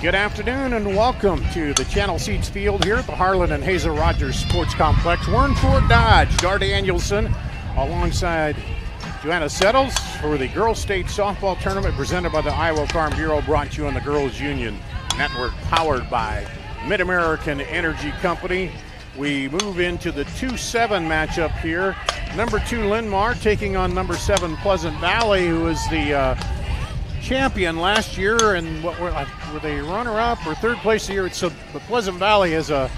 Good afternoon and welcome to the Channel Seats Field here at the Harlan and Hazel Rogers Sports Complex. We're in Fort Dodge. Dar Danielson alongside Joanna Settles for the Girls State Softball Tournament presented by the Iowa Farm Bureau, brought to you on the Girls Union Network, powered by Mid-American Energy Company. We move into the 2-7 matchup here. Number 2 Linn-Mar taking on number 7 Pleasant Valley, who is the champion last year, and what were they, runner-up or third place a year? So the Pleasant Valley has a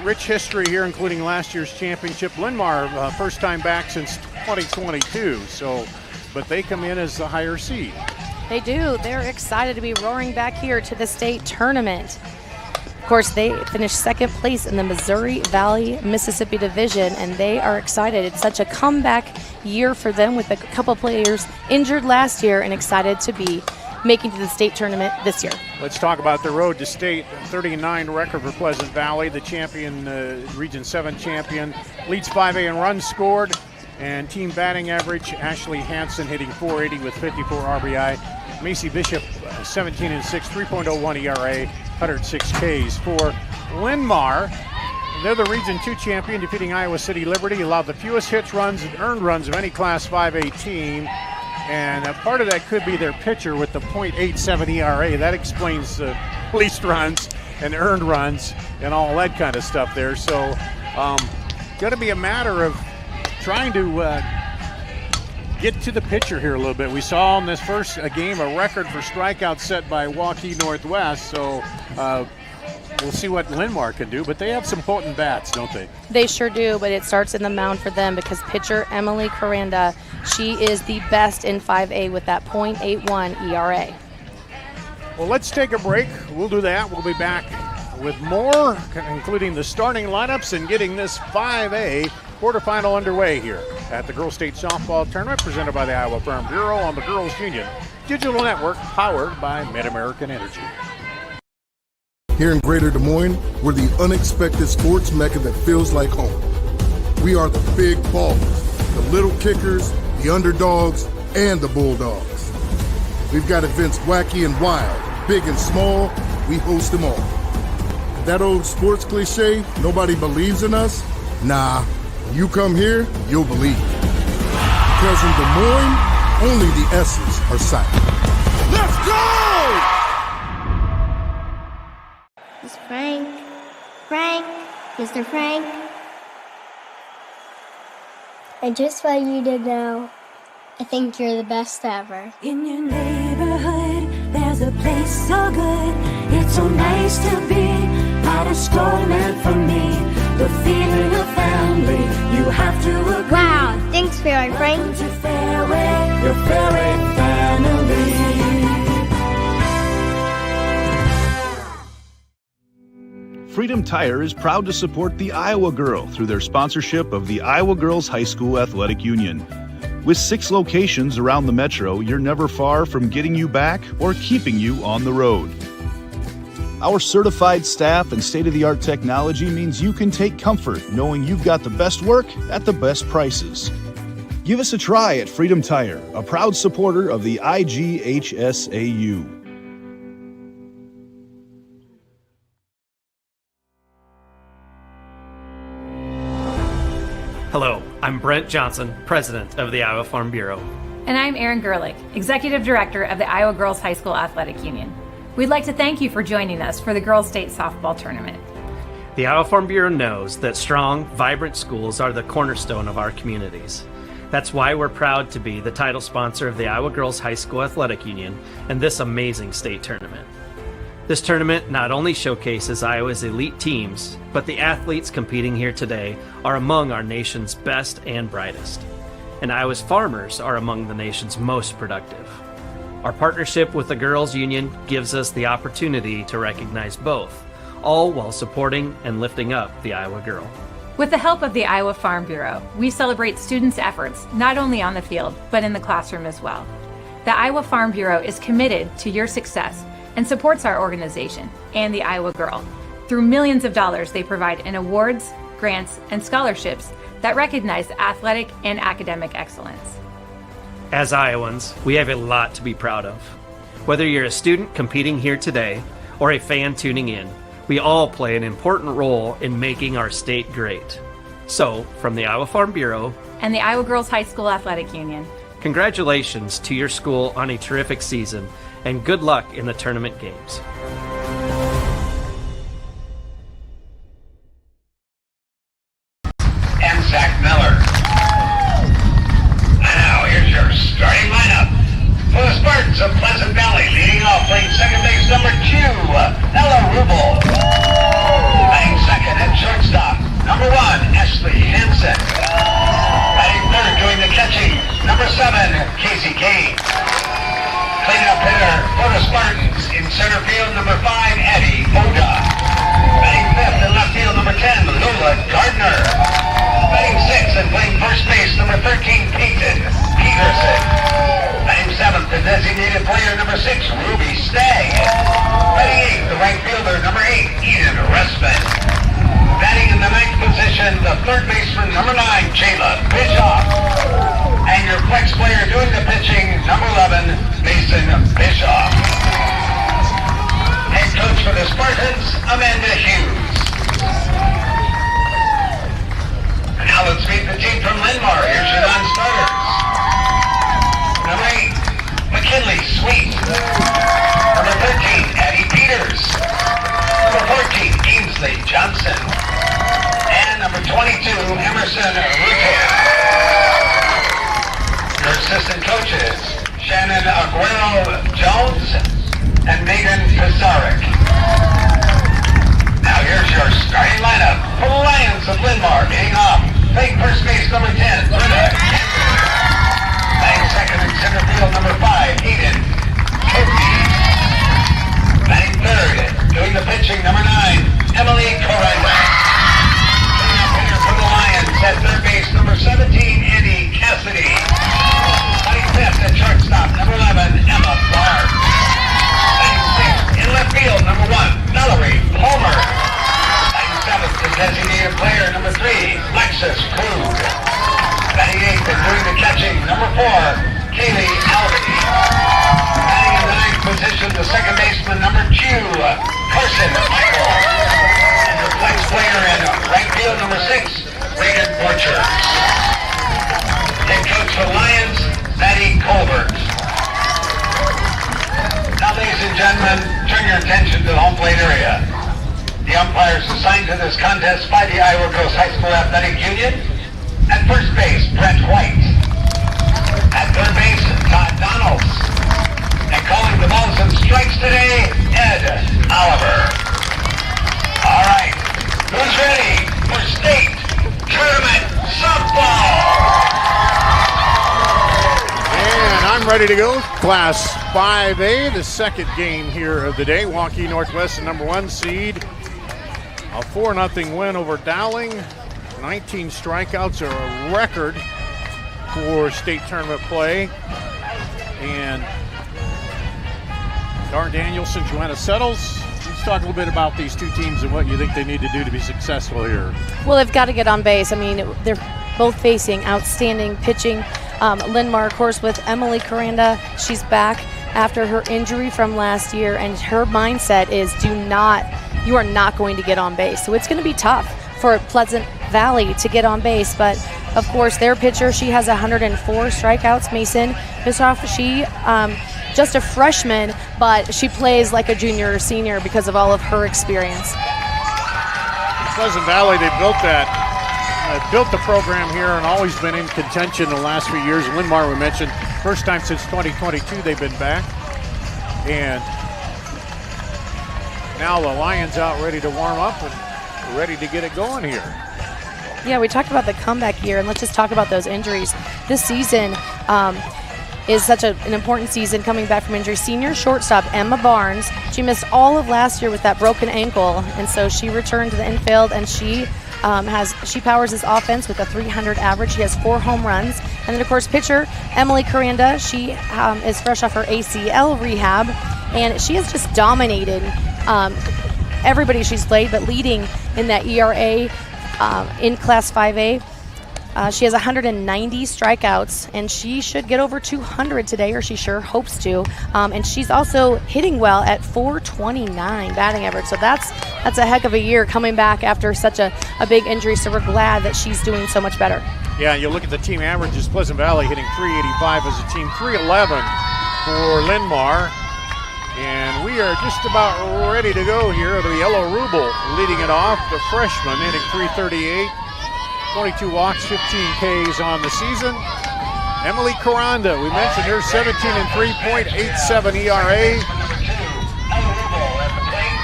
rich history here, including last year's championship. Linn-Mar first time back since 2022. So, but they come in as the higher seed. They do. They're excited to be roaring back here to the state tournament. Of course, they finished second place in the Missouri Valley Mississippi Division, and they are excited. It's such a comeback year for them with a couple players injured last year and excited to be making to the state tournament this year. Let's talk about the road to state. 39 record for Pleasant Valley, the champion, Region 7 champion. Leads 5A in runs scored and team batting average. Ashley Hansen hitting .480 with 54 RBI. Macy Bishop 17-6, 3.01 ERA, 106 Ks for Linn-Mar. They're the Region 2 champion, defeating Iowa City Liberty, allowed the fewest hits, runs, and earned runs of any Class 5A team. And a part of that could be their pitcher with the .87 ERA. That explains least runs and earned runs and all that kind of stuff there. So going to be a matter of trying to get to the pitcher here a little bit. We saw in this first game a record for strikeouts set by Waukee Northwest. So we'll see what Linn-Mar can do, but they have some potent bats, don't they? They sure do, but it starts in the mound for them because pitcher Emily Coranda, she is the best in 5A with that .81 ERA. Well, let's take a break. We'll do that. We'll be back with more, including the starting lineups and getting this 5A quarterfinal underway here at the Girls State Softball Tournament presented by the Iowa Farm Bureau on the Girls Union Digital Network, powered by Mid-American Energy. Here in Greater Des Moines, we're the unexpected sports mecca that feels like home. We are the big ballers, the little kickers, the underdogs, and the bulldogs. We've got events wacky and wild, big and small, we host them all. That old sports cliche, nobody believes in us? Nah, when you come here, you'll believe. Because in Des Moines, only the S's are silent. Let's go! It's Frank. Frank, Mr. Frank. I just want you to know, I think you're the best ever. In your neighborhood, there's a place so good. It's so nice to be part of school meant for me. The feeling of family, you have to agree. Wow, thanks, Fairway Frank. Welcome to Fairway, your Fairway family. Freedom Tire is proud to support the Iowa Girl through their sponsorship of the Iowa Girls High School Athletic Union. With 6 locations around the metro, you're never far from getting you back or keeping you on the road. Our certified staff and state-of-the-art technology means you can take comfort knowing you've got the best work at the best prices. Give us a try at Freedom Tire, a proud supporter of the IGHSAU. Hello, I'm Brent Johnson, President of the Iowa Farm Bureau. And I'm Erin Gerlich, Executive Director of the Iowa Girls High School Athletic Union. We'd like to thank you for joining us for the Girls State Softball Tournament. The Iowa Farm Bureau knows that strong, vibrant schools are the cornerstone of our communities. That's why we're proud to be the title sponsor of the Iowa Girls High School Athletic Union and this amazing state tournament. This tournament not only showcases Iowa's elite teams, but the athletes competing here today are among our nation's best and brightest. And Iowa's farmers are among the nation's most productive. Our partnership with the Girls Union gives us the opportunity to recognize both, all while supporting and lifting up the Iowa girl. With the help of the Iowa Farm Bureau, we celebrate students' efforts not only on the field, but in the classroom as well. The Iowa Farm Bureau is committed to your success and supports our organization and the Iowa Girl. Through millions of dollars they provide in awards, grants, and scholarships that recognize athletic and academic excellence. As Iowans, we have a lot to be proud of. Whether you're a student competing here today or a fan tuning in, we all play an important role in making our state great. So, from the Iowa Farm Bureau and the Iowa Girls High School Athletic Union, congratulations to your school on a terrific season, and good luck in the tournament games. And Zach Miller. Now, here's your starting lineup. For the Spartans of Pleasant Valley, leading off, playing second base, number 2, Ella Rubel. Batting second at shortstop, number 1, Ashley Hansen. Batting third, doing the catching, number 7, Casey Kane. Cleanup hitter for the Spartans in center field, number 5, Eddie Oda. Batting fifth in left field, number 10, Lula Gardner. Batting sixth and playing first base, number 13, Peyton Peterson. Batting seventh, the designated player, number 6, Ruby Stagg. Batting eighth, the right fielder, number 8, Eden Restman. Batting in the ninth position, the third baseman, number 9, Jayla Bischoff. And your flex player doing the pitching, number 11, Mason Bischoff. Head coach for the Spartans, Amanda Hughes. And now let's meet the team from Linn-Mar. Here's your non-starters. Number 8, McKinley Sweet. Number 13, Addie Peters. Number 14, Ainsley Johnson. And number 22, Emerson Rutan. Your assistant coaches, Shannon Aguero-Jones and Megan Pizarnik. Now here's your starting lineup for the Lions of Linn-Mar. Hitting off, playing first base, number 10, Britta Kemper. Batting second in center field, number 5, Eden Kobe. Batting third, doing the pitching, number 9, Emily Correnda. Hitter for the Lions at third base, number 17, Andy Cassidy. Batting fifth at shortstop, number 11, Emma Clark. Batting sixth in left field, number 1, Valerie Palmer. Batting seventh, the designated player, number 3, Lexus Krug. Batting eighth and doing the catching, number 4, Kaylee Albany. Batting in the ninth position, the second baseman, number 2, Carson Michael. And the flex player in right field, number 6, Reagan Borchers. Head coach for Lions, Maddie Colbert. Now, ladies and gentlemen, turn your attention to the home plate area. The umpires assigned to this contest by the Iowa Girls High School Athletic Union. At first base, Brett White. At third base, Todd Donalds. And calling the balls and strikes today, Ed Oliver. All right, who's ready for state tournament softball? And I'm ready to go. Class 5A, the second game here of the day. Waukee Northwest, the number 1 seed. A 4-0 win over Dowling. 19 strikeouts are a record for state tournament play. And Dar Danielson, Joanna Settles. Let's talk a little bit about these two teams and what you think they need to do to be successful here. Well, they've got to get on base. I mean, they're both facing outstanding pitching. Linn-Mar, of course, with Emily Correnda. She's back after her injury from last year, and her mindset is you are not going to get on base. So it's going to be tough for Pleasant Valley to get on base. But, of course, their pitcher, she has 104 strikeouts. Mason Bischoff, she just a freshman, but she plays like a junior or senior because of all of her experience. Pleasant Valley, they built the program here and always been in contention the last few years. Linn-Mar, we mentioned, first time since 2022 they've been back. And now the Lions out ready to warm up and ready to get it going here. Yeah, we talked about the comeback year, and let's just talk about those injuries. This season is such an important season coming back from injury. Senior shortstop Emma Barnes, she missed all of last year with that broken ankle, and so she returned to the infield, and she powers this offense with a 300 average. She has 4 home runs. And then, of course, pitcher Emily Correnda, she is fresh off her ACL rehab, and she has just dominated everybody she's played, but leading in that ERA in Class 5A. She has 190 strikeouts, and she should get over 200 today, or she sure hopes to. And she's also hitting well at 429 batting average. So that's a heck of a year coming back after such a big injury. So we're glad that she's doing so much better. Yeah, you look at the team averages, Pleasant Valley hitting 385 as a team, 311 for Linn-Mar. And we are just about ready to go here. The Ella Rubel leading it off, the freshman hitting 338, 22 walks, 15 Ks on the season. Emily Caranda, we mentioned her 17 and 3.87 ERA,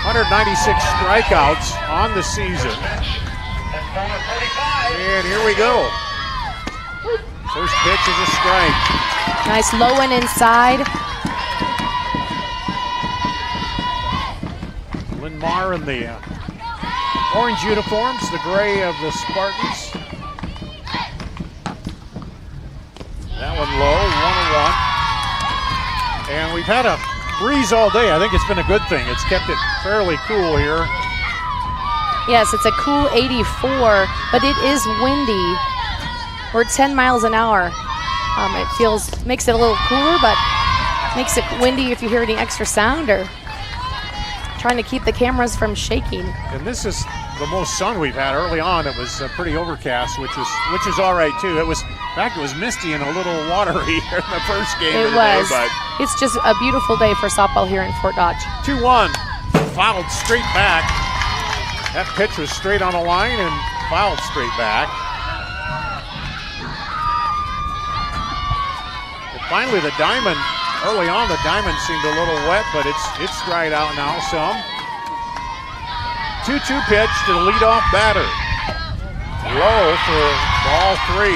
196 strikeouts on the season. And here we go. First pitch is a strike. Nice low and inside. Linn-Mar in the orange uniforms, the gray of the Spartans. That one low, 1-1. And we've had a breeze all day. I think it's been a good thing. It's kept it fairly cool here. Yes, it's a cool 84, but it is windy. We're 10 miles an hour. It makes it a little cooler, but makes it windy if you hear any extra sound or trying to keep the cameras from shaking. And this is the most sun we've had early on. It was pretty overcast, which is all right too. In fact, it was misty and a little watery here in the first game of the day. But it's just a beautiful day for softball here in Fort Dodge. 2-1, fouled straight back. That pitch was straight on the line and fouled straight back. And finally, the diamond. Early on, the diamond seemed a little wet, but it's dried out now some. 2-2 pitch to the leadoff batter. Low for ball 3.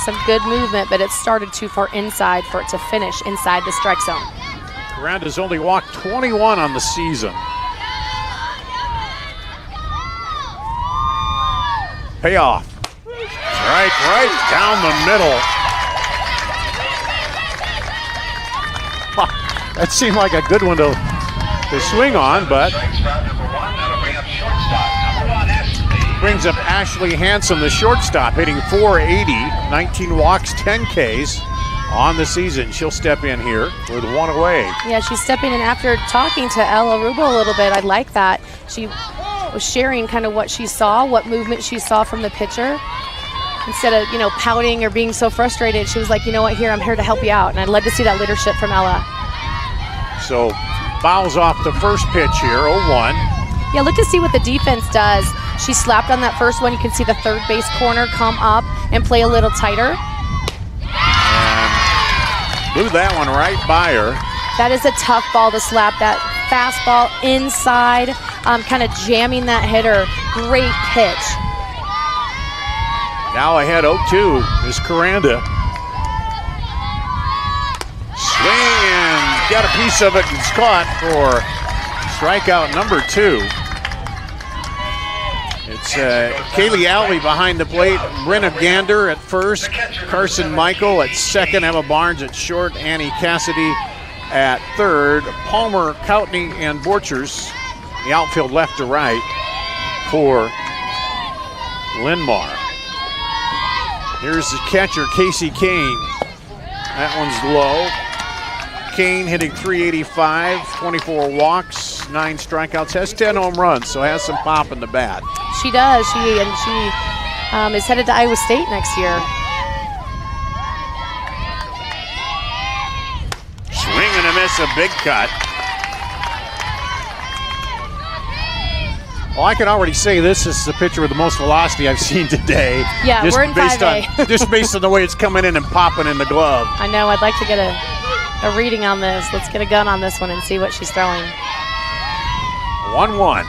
Some good movement, but it started too far inside for it to finish inside the strike zone. Caranda's only walked 21 on the season. Payoff. Right down the middle. That seemed like a good one to swing on, but brings up Ashley Hansen, the shortstop, hitting 480, 19 walks, 10 Ks on the season. She'll step in here with one away. Yeah, she's stepping in after talking to Ella Rubel a little bit. I like that. She was sharing kind of what she saw, what movement she saw from the pitcher. Instead of, pouting or being so frustrated, she was like, you know what, I'm here to help you out. And I'd love to see that leadership from Ella. So fouls off the first pitch here, 0-1. Yeah, look to see what the defense does. She slapped on that first one. You can see the third base corner come up and play a little tighter. And blew that one right by her. That is a tough ball to slap. That fastball inside, kind of jamming that hitter. Great pitch. Now ahead 0-2 is Caranda. Swing and got a piece of it. It's caught for strikeout number 2. It's Kaylee Alley behind the plate, Brenna Gander at first, Carson Michael at second, Emma Barnes at short, Annie Cassidy at third, Palmer, Coutney, and Borchers, the outfield left to right for Linn-Mar. Here's the catcher, Casey Kane. That one's low. Kane hitting 385, 24 walks, 9 strikeouts, has 10 home runs, so has some pop in the bat. She does. She is headed to Iowa State next year. Swing and a miss, a big cut. Well, I can already say this is the pitcher with the most velocity I've seen today. Yeah, we're in 5A. Just based on the way it's coming in and popping in the glove. I know. I'd like to get a reading on this. Let's get a gun on this one and see what she's throwing. 1-1.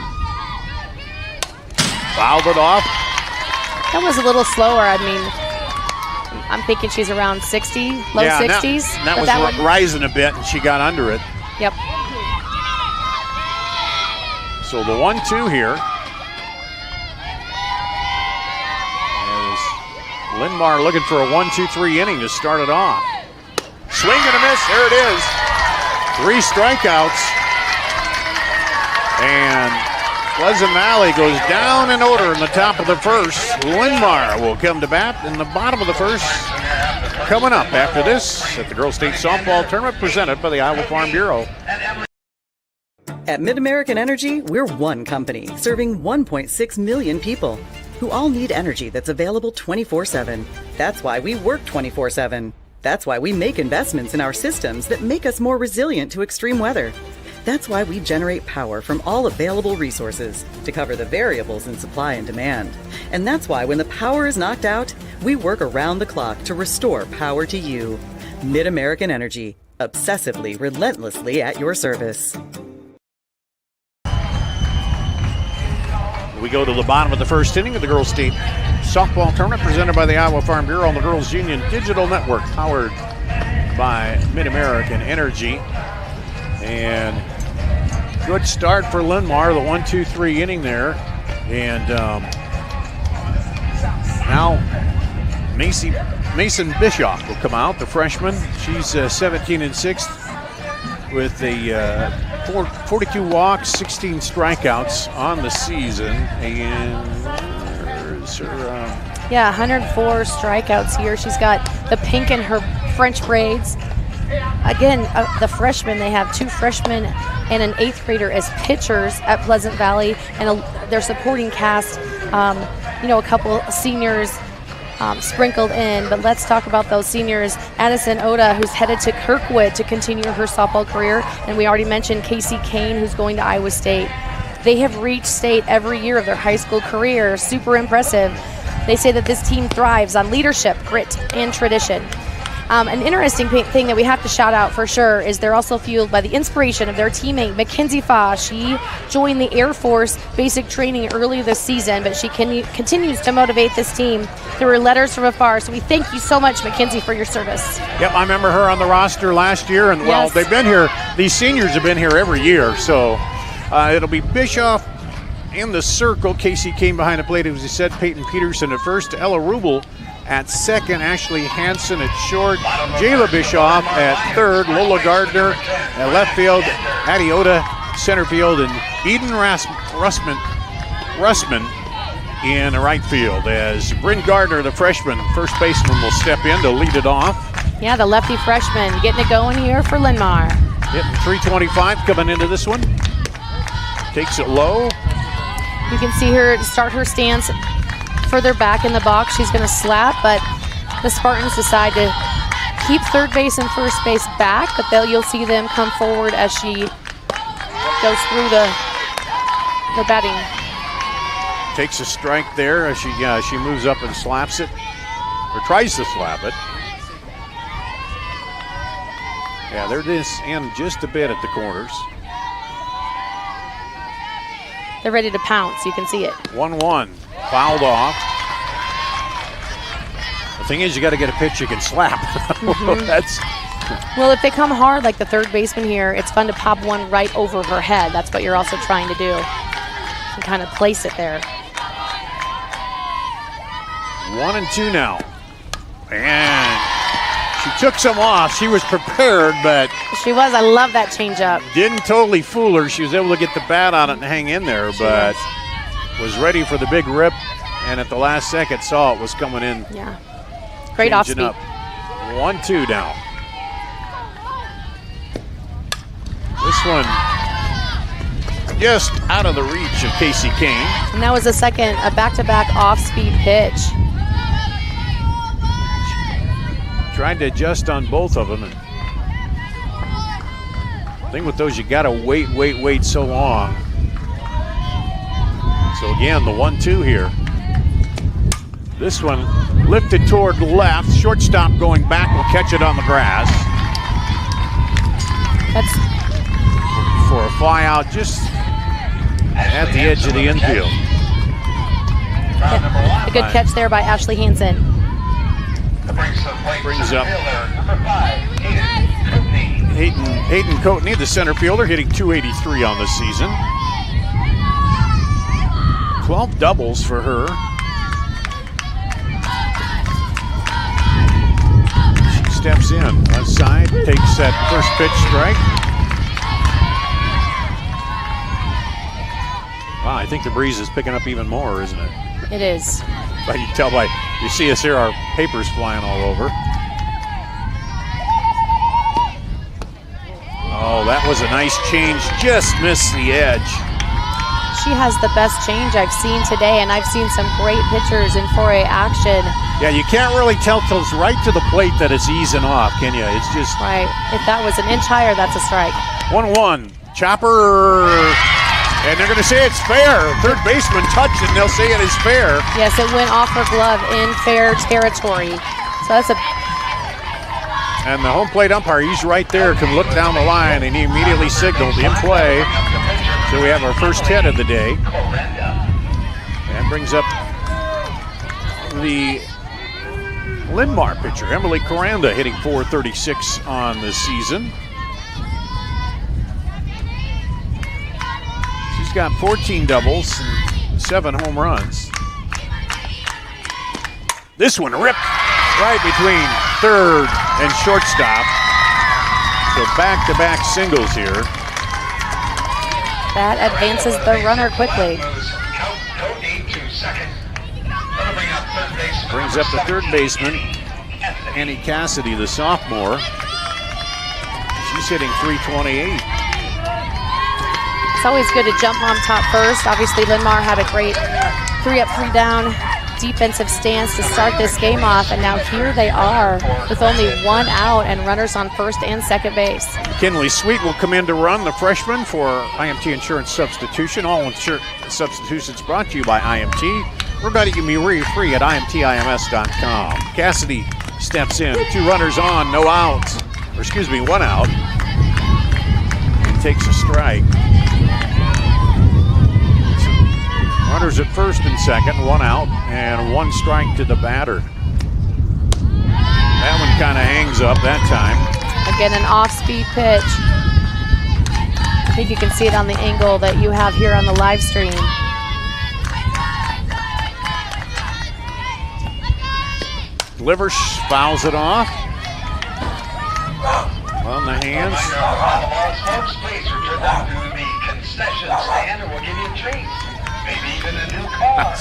Fouled it off. That was a little slower. I mean, I'm thinking she's around 60, low 60s. That was rising a bit, and she got under it. Yep. So the 1-2 here is Linn-Mar looking for a 1-2-3 inning to start it off. Swing and a miss. There it is. 3 strikeouts. And Pleasant Valley goes down in order in the top of the first. Linn-Mar will come to bat in the bottom of the first. Coming up after this at the Girls State Softball Tournament presented by the Iowa Farm Bureau. At MidAmerican Energy, we're one company serving 1.6 million people who all need energy that's available 24/7. That's why we work 24/7. That's why we make investments in our systems that make us more resilient to extreme weather. That's why we generate power from all available resources to cover the variables in supply and demand. And that's why when the power is knocked out, we work around the clock to restore power to you. MidAmerican Energy, obsessively, relentlessly at your service. We go to the bottom of the first inning of the Girls State Softball Tournament presented by the Iowa Farm Bureau on the Girls Union Digital Network, powered by MidAmerican Energy. And good start for Linn-Mar, the 1-2-3 inning there. And now Mason Bischoff will come out, the freshman. She's 17-6 with a 42 walks, 16 strikeouts on the season. And there's her, 104 strikeouts here. She's got the pink in her French braids. Again, the freshmen, they have 2 freshmen and an 8th grader as pitchers at Pleasant Valley, and their supporting cast, a couple seniors sprinkled in. But let's talk about those seniors. Addison Oda, who's headed to Kirkwood to continue her softball career, and we already mentioned Casey Kane, who's going to Iowa State. They have reached state every year of their high school career. Super impressive. They say that this team thrives on leadership, grit, and tradition. An interesting thing that we have to shout out for sure is they're also fueled by the inspiration of their teammate, Mackenzie Fa. She joined the Air Force basic training early this season, but she continues to motivate this team through her letters from afar. So we thank you so much, Mackenzie, for your service. Yep, I remember her on the roster last year, and well, Yes. they've been here. These seniors have been here every year, so it'll be Bischoff in the circle. Casey came behind the plate, as we said. Peyton Peterson at first, Ella Rubel at second, Ashley Hansen at short, Jayla Bischoff at third, Lola Gardner at left field, Addie Oda center field, and Eden Russman in the right field, as Bryn Gardner, the freshman first baseman, will step in to lead it off. Yeah, the lefty freshman getting it going here for Linn-Mar. Hitting 325 coming into this one. Takes it low. You can see her start her stance further back in the box. She's going to slap, but the Spartans decide to keep third base and first base back, but you'll see them come forward as she goes through the batting. Takes a strike there as she moves up and slaps it, or tries to slap it. Yeah, they're just in just a bit at the corners. They're ready to pounce. You can see it. 1-1, fouled off. The thing is, you got to get a pitch you can slap. Well, if they come hard like the third baseman here, it's fun to pop one right over her head. That's what you're also trying to do, and kind of place it there. 1-2 now, and she took some off. She was prepared, but she was. I love that changeup. Didn't totally fool her. She was able to get the bat on it and hang in there, but was ready for the big rip, and at the last second saw it was coming in. Yeah, great off speed. 1-2 now. This one just out of the reach of Casey Kane. And that was a back-to-back off-speed pitch. Tried to adjust on both of them. And the thing with those, you got to wait so long. So again, the 1-2 here. This one lifted toward left. Shortstop going back will catch it on the grass. That's for a fly out just at the edge of the infield. Yeah, a good catch there by Ashley Hansen. Brings up Hayden Coatney, the center fielder, hitting .283 on the season. 12 doubles for her. She steps in, left side, takes that first pitch strike. Wow, I think the breeze is picking up even more, isn't it? It is. But you can tell by, you see us here, our papers flying all over. Oh, that was a nice change. Just missed the edge. She has the best change I've seen today, and I've seen some great pitchers in 4A action. Yeah, you can't really tell till it's right to the plate that it's easing off, can you? It's just... Right. If that was an inch higher, that's a strike. 1-1. Chopper. And they're going to say it's fair. Third baseman touched it, and they'll say it is fair. Yes, it went off her glove in fair territory. So that's a... And the home plate umpire, he's right there, can look down the line, and he immediately signaled in play. So we have our first hit of the day. And brings up the Linn-Mar pitcher, Emily Coranda, hitting .436 on the season. She's got 14 doubles and 7 home runs. This one ripped right between third and shortstop. So back-to-back singles here. That advances the runner quickly. Brings up the third baseman, Annie Cassidy, the sophomore. She's hitting .328. It's always good to jump on top first. Obviously, Linn-Mar had a great 3-up, 3-down defensive stance to start this game off, and now here they are with only 1 out and runners on first and second base. McKinley Sweet will come in to run, the freshman, for IMT Insurance Substitution. All insurance substitutions brought to you by IMT. We're about to give me free at IMTIMS.com. Cassidy steps in, 2 runners on, no outs. Or excuse me, 1 out. And takes a strike. Runners at first and second, 1 out, and 1 strike to the batter. That one kind of hangs up that time. Again, an off-speed pitch. I think you can see it on the angle that you have here on the live stream. Delivers, fouls it off. On the hands. Please return down to the concession stand and we'll give you a treat. Maybe even a new car.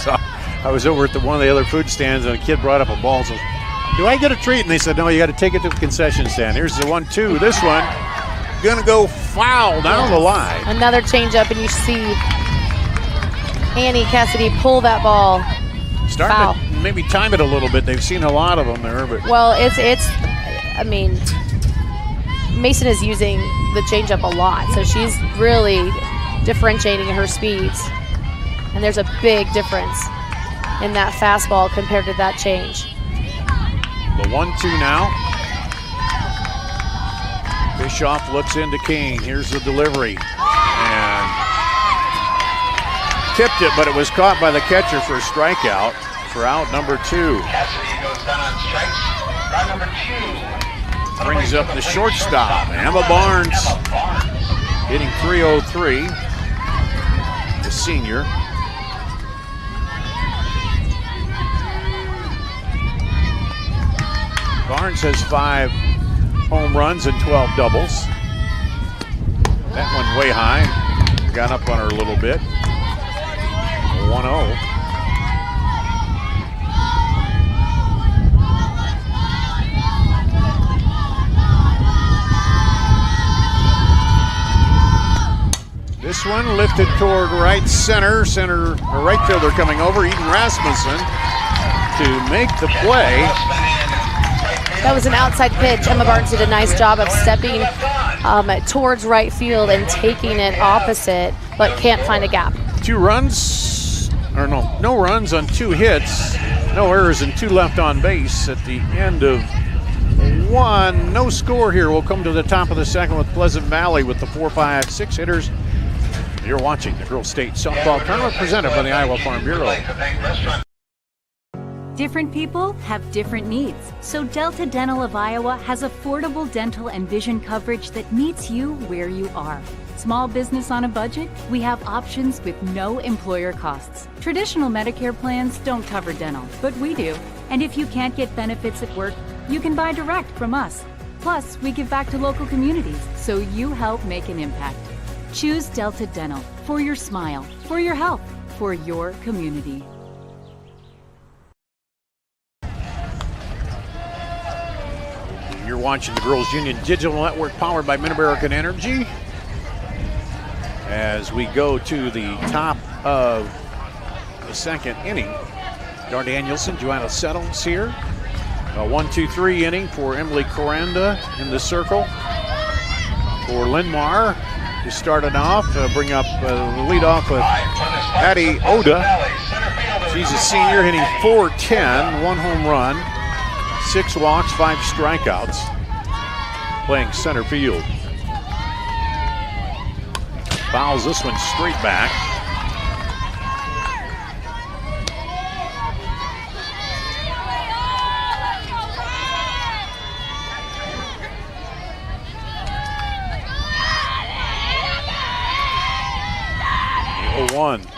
I was over at one of the other food stands and a kid brought up a ball. So, do I get a treat? And they said, no, you got to take it to the concession stand. Here's the 1-2. This one, gonna go foul down the line. Another changeup, and you see Annie Cassidy pull that ball. Starting foul. to maybe time it a little bit. They've seen a lot of them there, but well, I mean, Mason is using the changeup a lot, so she's really differentiating her speeds. And there's a big difference in that fastball compared to that change. The 1-2 now. Bischoff looks into Kane. Here's the delivery. And tipped it, but it was caught by the catcher for a strikeout for out number 2. Cassidy goes down on strikes. Round number 2. Brings up the shortstop, Emma Barnes, hitting .303. The senior. Barnes has 5 home runs and 12 doubles. That one way high. Got up on her a little bit. 1-0. This one lifted toward right center. Or right fielder coming over, Eden Rasmussen, to make the play. That was an outside pitch. Emma Barnes did a nice job of stepping towards right field and taking it opposite, but can't find a gap. 2 runs, or no runs on 2 hits, no errors and 2 left on base at the end of 1. No score here. We'll come to the top of the second with Pleasant Valley with the 4, 5, 6 hitters. You're watching the Girls State Softball Tournament presented by the Iowa Farm Bureau. Different people have different needs, so Delta Dental of Iowa has affordable dental and vision coverage that meets you where you are. Small business on a budget? We have options with no employer costs. Traditional Medicare plans don't cover dental, but we do. And if you can't get benefits at work, you can buy direct from us. Plus, we give back to local communities, so you help make an impact. Choose Delta Dental, For your smile, for your health, for your community. You're watching the Girls Union Digital Network powered by Mid-American Energy. As we go to the top of the second inning, Dar Danielson, Joanna Settles here. A 1-2-3 inning for Emily Coranda in the circle. For Linn-Mar, who started off, bring up the lead off with Addie Oda. She's a senior, hitting .410, 1 home run, 6 walks, 5 strikeouts, playing center field. Fouls this one straight back.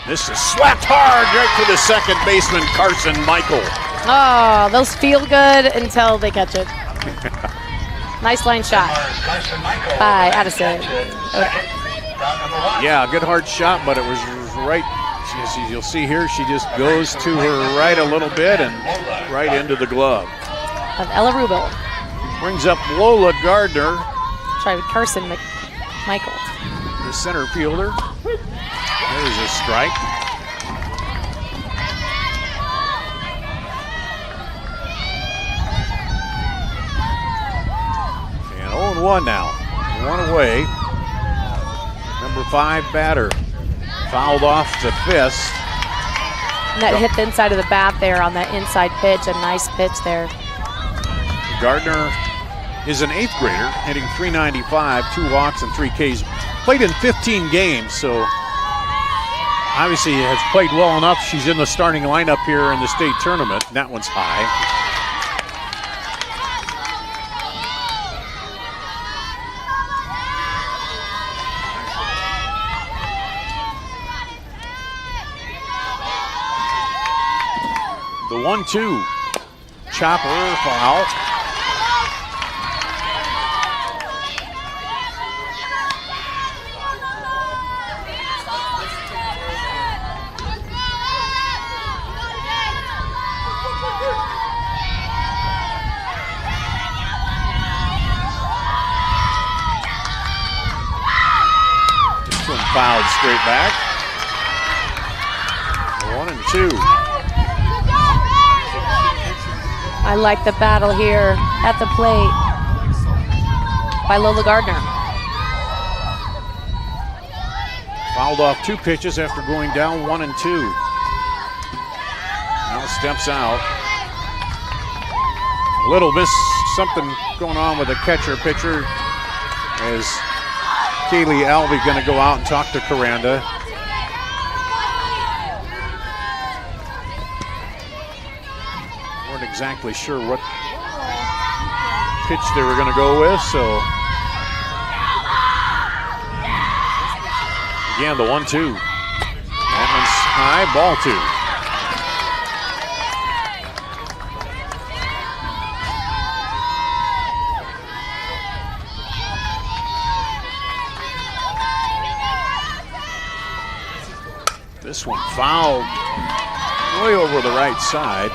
This is slapped hard right to the second baseman, Carson Michael. Oh, those feel good until they catch it. Nice line shot by Addison. Yeah, good hard shot, but it was right, as you'll see here, she just goes to her right a little bit and right into the glove. Of Ella Rubel. Brings up Lola Gardner. Try with Carson Michael. The center fielder. There's a strike. And 0-1 now. 1 away. Number 5 batter. Fouled off the fist. And that hit the inside of the bat there on that inside pitch. A nice pitch there. Gardner is an 8th grader, hitting .395, 2 walks and 3 Ks. Played in 15 games, so obviously has played well enough. She's in the starting lineup here in the state tournament. That one's high. The 1-2. Chopper foul. Fouled straight back. 1-2. I like the battle here at the plate by Lola Gardner. Fouled off 2 pitches after going down 1-2. Now steps out. Little miss, something going on with the catcher pitcher as Kaylee Alvey going to go out and talk to Coranda. Weren't exactly sure what pitch they were going to go with, so again the 1-2. That one's high, ball 2. This one fouled way over the right side.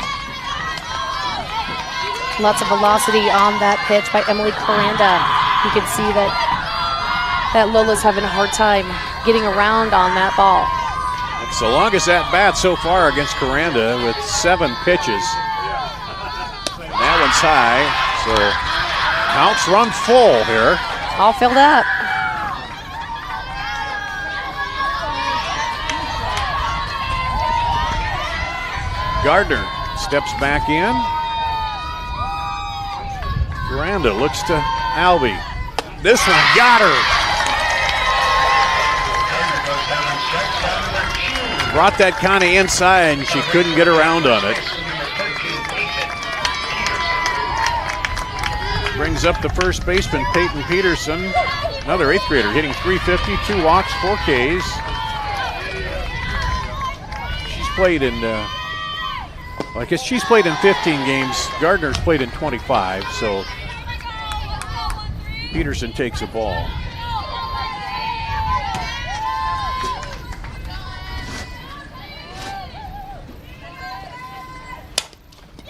Lots of velocity on that pitch by Emily Coranda. You can see that Lola's having a hard time getting around on that ball. It's the longest at bat so far against Coranda with 7 pitches. That one's high, so counts run full here. All filled up. Gardner steps back in. Coranda looks to Alvey. This one got her. Brought that kind of inside and she couldn't get around on it. Brings up the first baseman, Peyton Peterson. Another 8th grader hitting .350, 2 walks, 4 Ks. She's played in I guess she's played in 15 games. Gardner's played in 25, so Peterson takes a ball.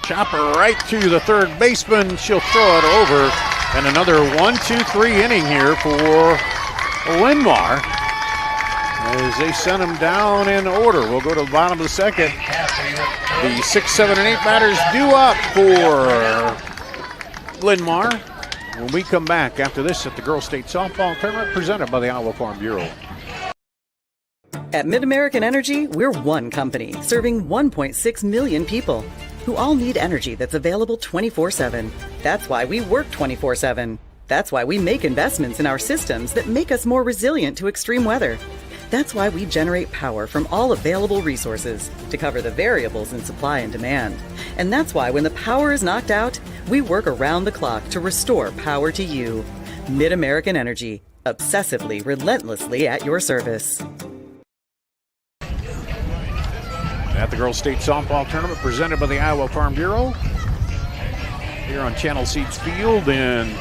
Chopper right to the third baseman. She'll throw it over. And another 1-2-3 inning here for Linn-Mar as they send them down in order. We'll go to the bottom of the second. The 6, 7, and 8 batters due up for Linn-Mar. When we come back after this at the Girls State Softball Tournament presented by the Iowa Farm Bureau. At Mid-American Energy, we're one company serving 1.6 million people who all need energy that's available 24/7. That's why we work 24/7. That's why we make investments in our systems that make us more resilient to extreme weather. That's why we generate power from all available resources to cover the variables in supply and demand. And that's why when the power is knocked out, we work around the clock to restore power to you. Mid-American Energy, obsessively, relentlessly at your service. At the Girls State Softball Tournament presented by the Iowa Farm Bureau. Here on Channel Seeds Field, and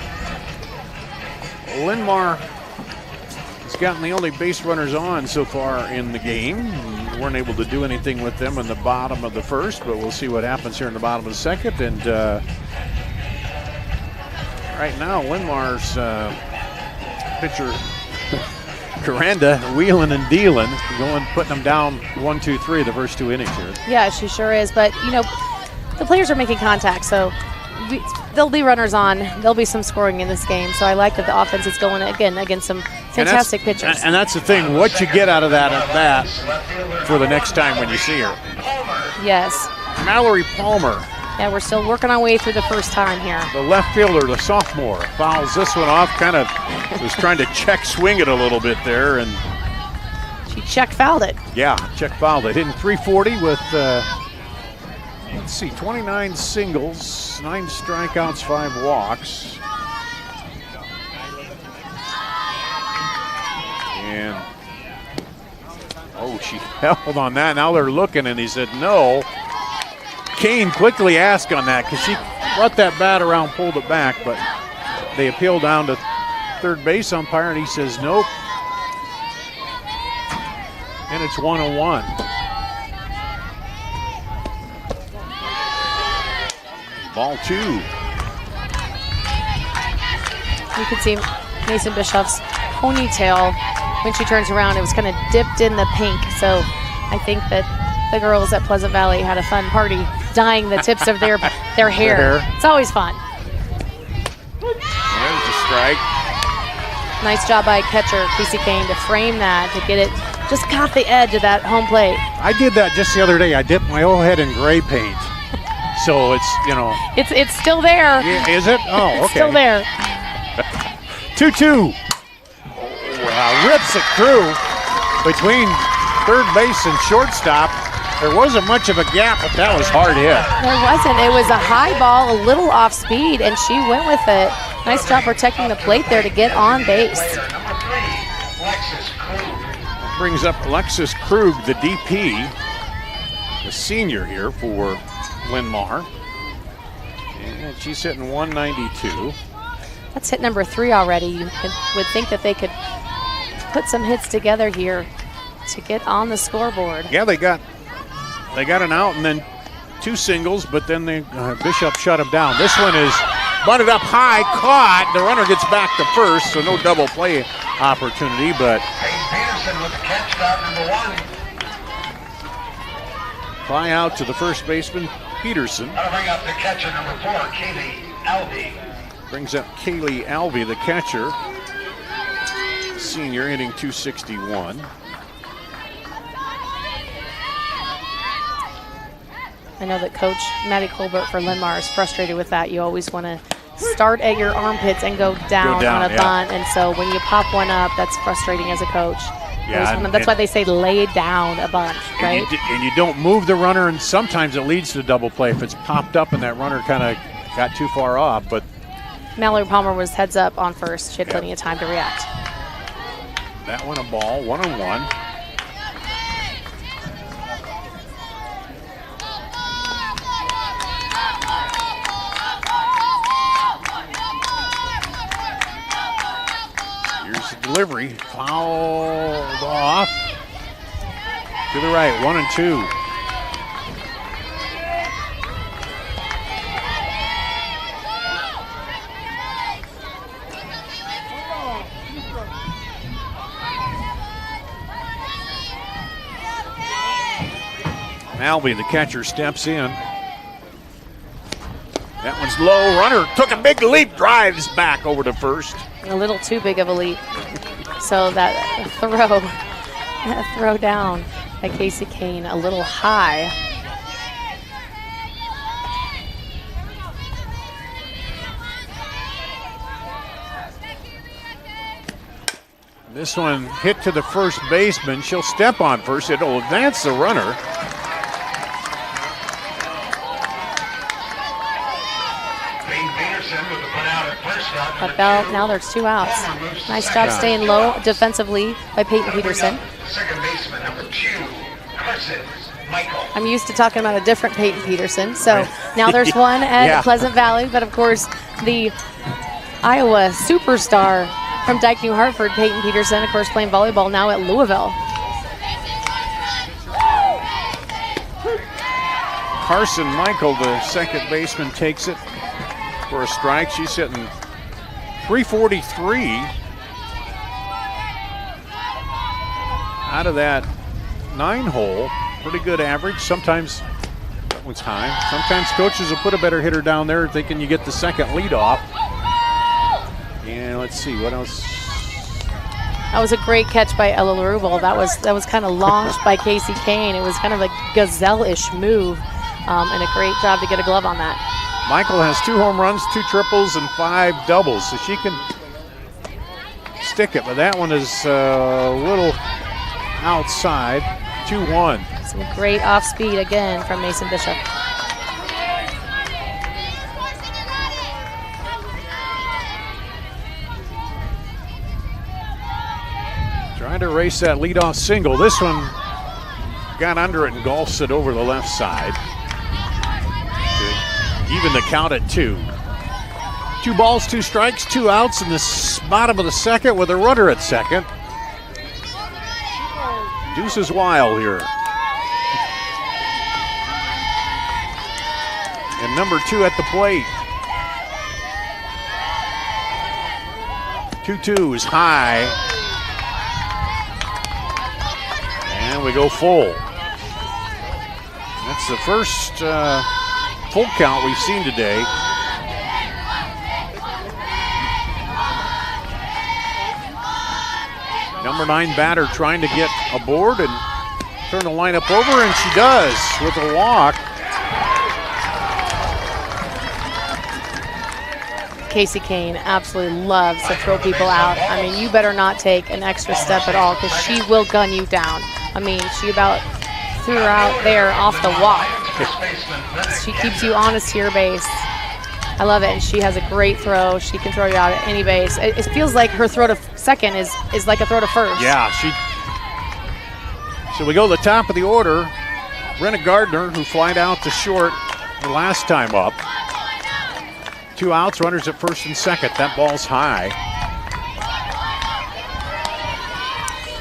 Linn-Mar has gotten the only base runners on so far in the game. We weren't able to do anything with them in the bottom of the first, but we'll see what happens here in the bottom of the second. And right now, Linn-Mar's pitcher Coranda wheeling and dealing, putting them down 1-2-3 the first 2 innings here. Yeah, she sure is. But, you know, the players are making contact, so there'll be runners on. There'll be some scoring in this game. So I like that the offense is going, again, against some fantastic pitchers. And that's the thing, what you get out of that at bat for the next time when you see her. Yes. Mallory Palmer. Yeah, we're still working our way through the first time here. The left fielder, the sophomore, fouls this one off, kind of was trying to check swing it a little bit there. And she check fouled it. Yeah, check fouled it. Hitting .340 with, let's see, 29 singles, 9 strikeouts, 5 walks. And, oh, she held on that. Now they're looking, and he said no. Kane quickly asked on that because she brought that bat around, pulled it back, but they appeal down to third base umpire, and he says nope. And it's 1-1. Ball 2. You can see Mason Bischoff's ponytail when she turns around. It was kind of dipped in the pink, so I think that the girls at Pleasant Valley had a fun party dyeing the tips of their hair. It's always fun. There's a strike. Nice job by catcher Casey Kane to frame that, to get it, just caught the edge of that home plate. I did that just the other day. I dipped my whole head in gray paint. So it's, you know. It's still there. Yeah, is it? Oh, okay. It's still there. 2-2. Rips it through between third base and shortstop. There wasn't much of a gap, but that was hard hit. There wasn't. It was a high ball, a little off speed, and she went with it. Nice job protecting the plate there to get on base. Brings up Alexis Krug, the DP, the senior here for Linn-Mar. And she's hitting 192. That's hit number 3 already. You would think that they could put some hits together here to get on the scoreboard. Yeah, they got an out and then 2 singles, but then Bishop shut him down. This one is bunted up high, caught. The runner gets back to first, so no double play opportunity, but Peterson with the catch, stop number 1. fly out to the first baseman, Peterson. That'll bring up the catcher number 4, Kaylee Alvey. Brings up Kaylee Alvey, the catcher. Senior, hitting .261. I know that Coach Maddie Colbert for Linn-Mar is frustrated with that. You always want to start at your armpits and go down on a bunt. And so when you pop one up, that's frustrating as a coach. Yeah, that's why they say lay down a bunt, right? And you don't move the runner, and sometimes it leads to double play if it's popped up and that runner kind of got too far off. But Mallory Palmer was heads up on first. She had plenty of time to react. That one a ball, 1-1. Here's the delivery, fouled off to the right, 1-2. Albee, the catcher, steps in. That one's low. Runner took a big leap, drives back over to first. A little too big of a leap. So that throw down by Casey Kane, a little high. This one hit to the first baseman. She'll step on first. It'll advance the runner. But now there's 2 outs. Nice job staying low defensively by Peyton Peterson. Second baseman, number 2, Carson Michael. I'm used to talking about a different Peyton Peterson. So now there's one at Pleasant Valley, but of course the Iowa superstar from Dyke New Hartford, Peyton Peterson, of course playing volleyball now at Louisville. Carson Michael, the second baseman, takes it for a strike. She's hitting .343 out of that 9-hole. Pretty good average. Sometimes that one's high. Sometimes coaches will put a better hitter down there thinking you get the second lead off. And let's see what else. That was a great catch by Ella Larubel. That was kind of launched by Casey Kane. It was kind of a gazelle-ish move, and a great job to get a glove on that. Michael has 2 home runs, 2 triples, and 5 doubles, so she can stick it. But that one is a little outside. 2-1. Some great off speed again from Mason Bishop. Trying to race that leadoff single. This one got under it and golfs it over the left side. Even the count at 2. 2 balls, 2 strikes, 2 outs in the bottom of the second with a runner at second. Deuce is wild here. And number 2 at the plate. 2-2 is high. And we go full. That's the first full count we've seen today. Number 9 batter trying to get aboard and turn the lineup over, and she does with a walk. Casey Kane absolutely loves to throw people out. I mean, you better not take an extra step at all because she will gun you down. I mean, she about threw her out there off the walk. She keeps you honest to your base. I love it, and she has a great throw. She can throw you out at any base. It feels like her throw to second is like a throw to first. Yeah, so we go to the top of the order. Brenna Gardner, who flied out to short the last time up. 2 outs, runners at first and second. That ball's high.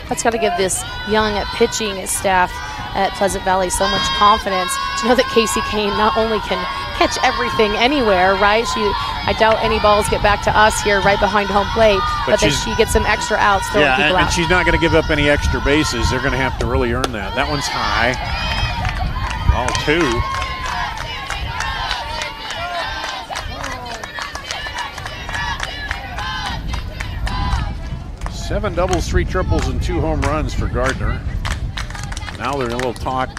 That's got to give this young pitching staff at Pleasant Valley so much confidence to know that Casey Kane not only can catch everything anywhere, right? I doubt any balls get back to us here right behind home plate, but that she gets some extra outs throwing people out. And she's not going to give up any extra bases. They're going to have to really earn that. That one's high. Ball 2. Seven doubles, 3 triples, and 2 home runs for Gardner. Now there's a little talk.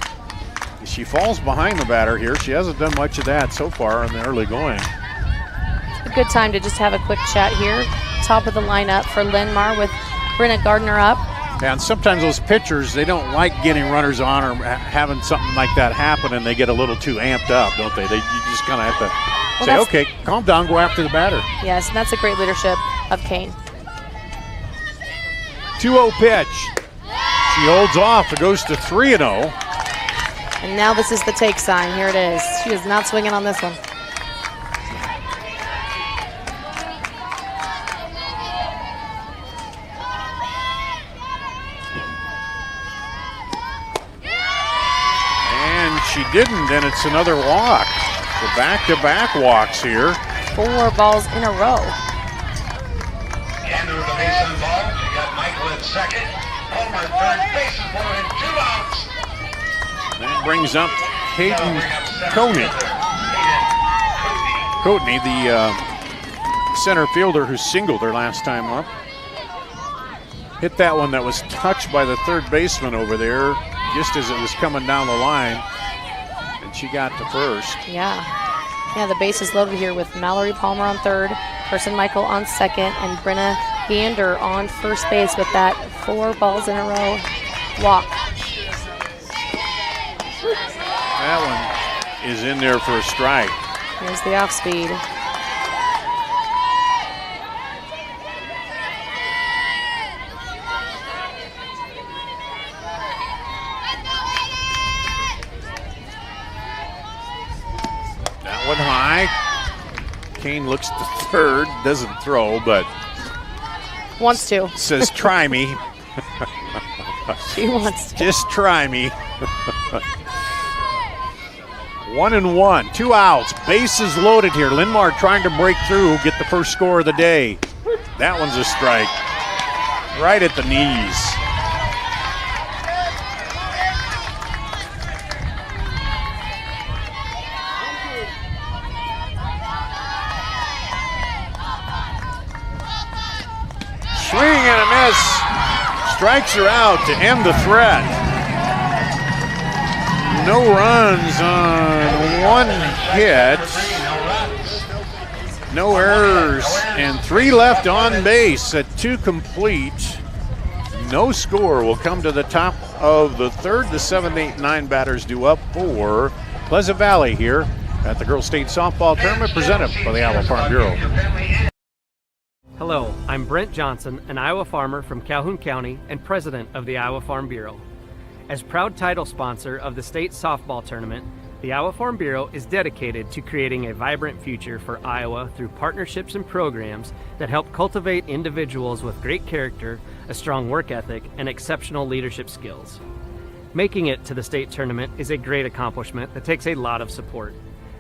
She falls behind the batter here. She hasn't done much of that so far in the early going. A good time to just have a quick chat here. Top of the lineup for Linn-Mar with Brenna Gardner up. And sometimes those pitchers, they don't like getting runners on or having something like that happen, and they get a little too amped up, don't they? You just kind of have to say, okay, calm down, go after the batter. Yes, and that's a great leadership of Kane. 2-0 pitch. She holds off. It goes to 3-0. And now this is the take sign. Here it is. She is not swinging on this one. And she didn't, and it's another walk. So back-to-back walks here. 4 balls in a row. Gander with the base on ball. You got Michael at second. Homer third, bases loaded, 2 outs. That brings up Hayden Coney. Coatney, the center fielder who singled her last time up. Hit that one that was touched by the third baseman over there just as it was coming down the line. And she got to first. Yeah, the base is loaded here with Mallory Palmer on third, Carson Michael on second, and Brenna Gander on first base with that 4 balls in a row walk. That one is in there for a strike. Here's the off speed. That one high. Kane looks to third, doesn't throw, but wants to. Says, try me. She wants to. Just try me. 1-1, 2 outs, bases loaded here. Linn-Mar trying to break through, get the first score of the day. That one's a strike, right at the knees. Swing and a miss. Strikes are out to end the threat. No runs on 1 hit. No errors and 3 left on base at 2 complete. No score will come to the top of the third. The 7, 8, 9 batters due up for Pleasant Valley here at the Girls State Softball Tournament presented by the Iowa Farm Bureau. Hello, I'm Brent Johnson, an Iowa farmer from Calhoun County and president of the Iowa Farm Bureau. As proud title sponsor of the state softball tournament, the Iowa Farm Bureau is dedicated to creating a vibrant future for Iowa through partnerships and programs that help cultivate individuals with great character, a strong work ethic, and exceptional leadership skills. Making it to the state tournament is a great accomplishment that takes a lot of support.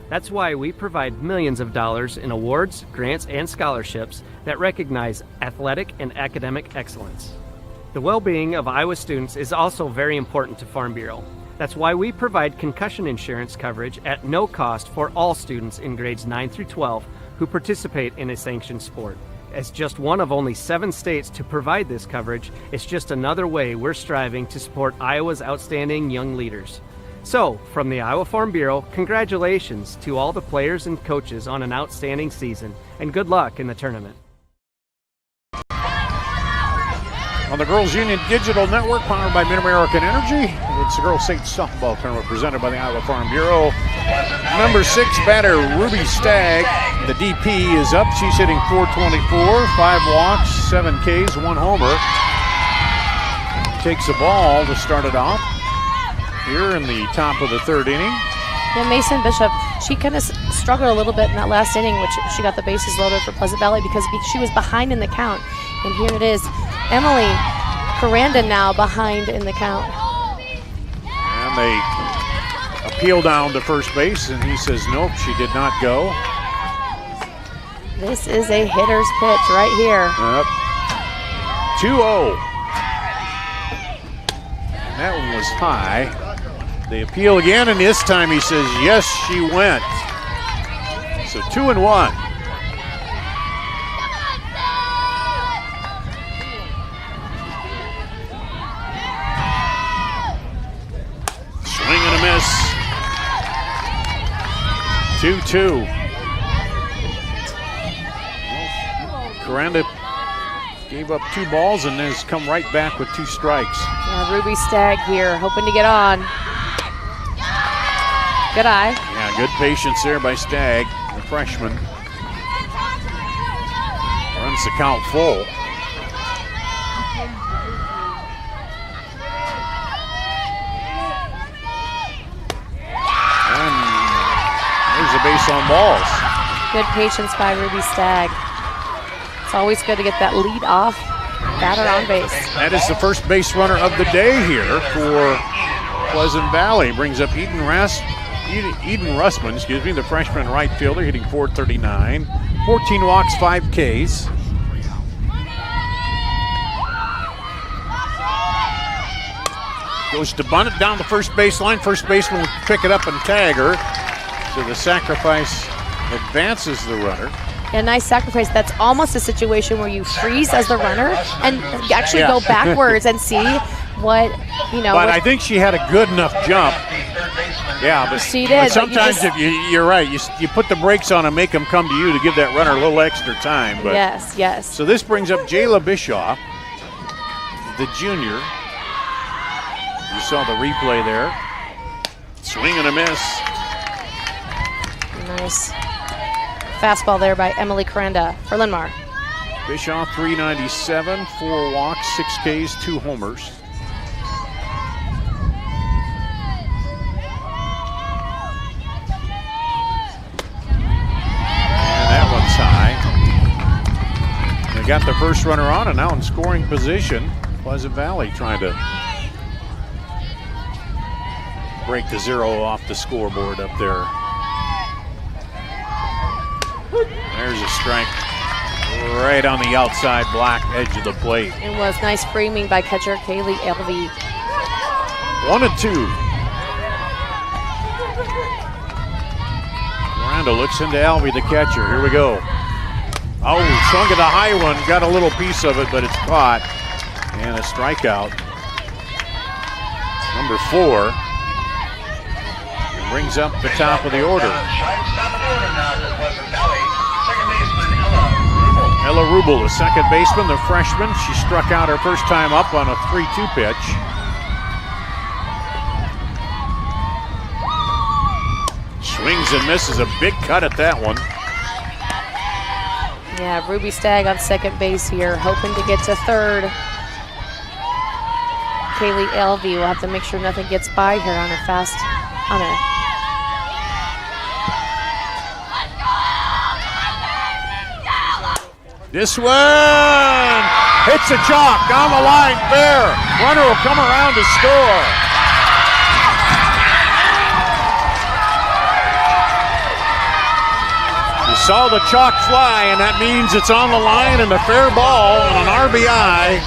That's why we provide millions of dollars in awards, grants, and scholarships that recognize athletic and academic excellence. The well-being of Iowa students is also very important to Farm Bureau. That's why we provide concussion insurance coverage at no cost for all students in grades 9 through 12 who participate in a sanctioned sport. As just one of only 7 states to provide this coverage, it's just another way we're striving to support Iowa's outstanding young leaders. So, from the Iowa Farm Bureau, congratulations to all the players and coaches on an outstanding season, and good luck in the tournament. On the Girls Union Digital Network, powered by Mid-American Energy, it's the Girls State Softball Tournament presented by the Iowa Farm Bureau. Number 6 batter, Ruby Stagg. The DP is up. She's hitting .424, 5 walks, 7 Ks, 1 homer. Takes the ball to start it off here in the top of the 3rd inning. Yeah, Mason Bishop, she kind of struggled a little bit in that last inning, which she got the bases loaded for Pleasant Valley because she was behind in the count. And here it is, Emily Coranda now behind in the count. And they appeal down to first base, and he says, nope, she did not go. This is a hitter's pitch right here. Yep. 2-0. And that one was high. They appeal again, and this time he says, yes, she went. So 2-1. Swing and a miss. 2-2. Coranda gave up 2 balls and has come right back with 2 strikes. Yeah, Ruby Stagg here, hoping to get on. Good eye. Yeah, good patience there by Stagg, the freshman. Runs the count full. And there's a base on balls. Good patience by Ruby Stagg. It's always good to get that lead off batter on base. That is the first base runner of the day here for Pleasant Valley. Brings up Eden Russman, the freshman right fielder, hitting .439, 14 walks, 5 Ks. Goes to bunt it down the first baseline. First baseman will pick it up and tag her. So the sacrifice advances the runner. A nice sacrifice. That's almost a situation where you freeze as the runner and actually go backwards and see what, But I think she had a good enough jump. Yeah, but she did. But sometimes you're right. You put the brakes on and make them come to you to give that runner a little extra time. But yes. So this brings up Jayla Bischoff, the junior. You saw the replay there. Swing and a miss. Nice fastball there by Emily Corenda for Linn-Mar. Bischoff 397, 4 walks, 6 Ks, 2 homers. And that one's high. They got the first runner on and now in scoring position. Pleasant Valley trying to break the 0 off the scoreboard up there. There's a strike right on the outside black edge of the plate. It was nice framing by catcher Kaylee Elvey. 1-2. Miranda looks into Elvey, the catcher. Here we go. Oh, swung at a high one. Got a little piece of it, but it's caught. And a strikeout. Number 4. Brings up the top of the order. Ella Rubel, the second baseman, the freshman. She struck out her first time up on a 3-2 pitch. Swings and misses. A big cut at that one. Yeah, Ruby Stagg on second base here, hoping to get to third. Kaylee Elvey will have to make sure nothing gets by here on a This one hits a chalk on the line, fair. Runner will come around to score. You saw the chalk fly, and that means it's on the line and a fair ball and an RBI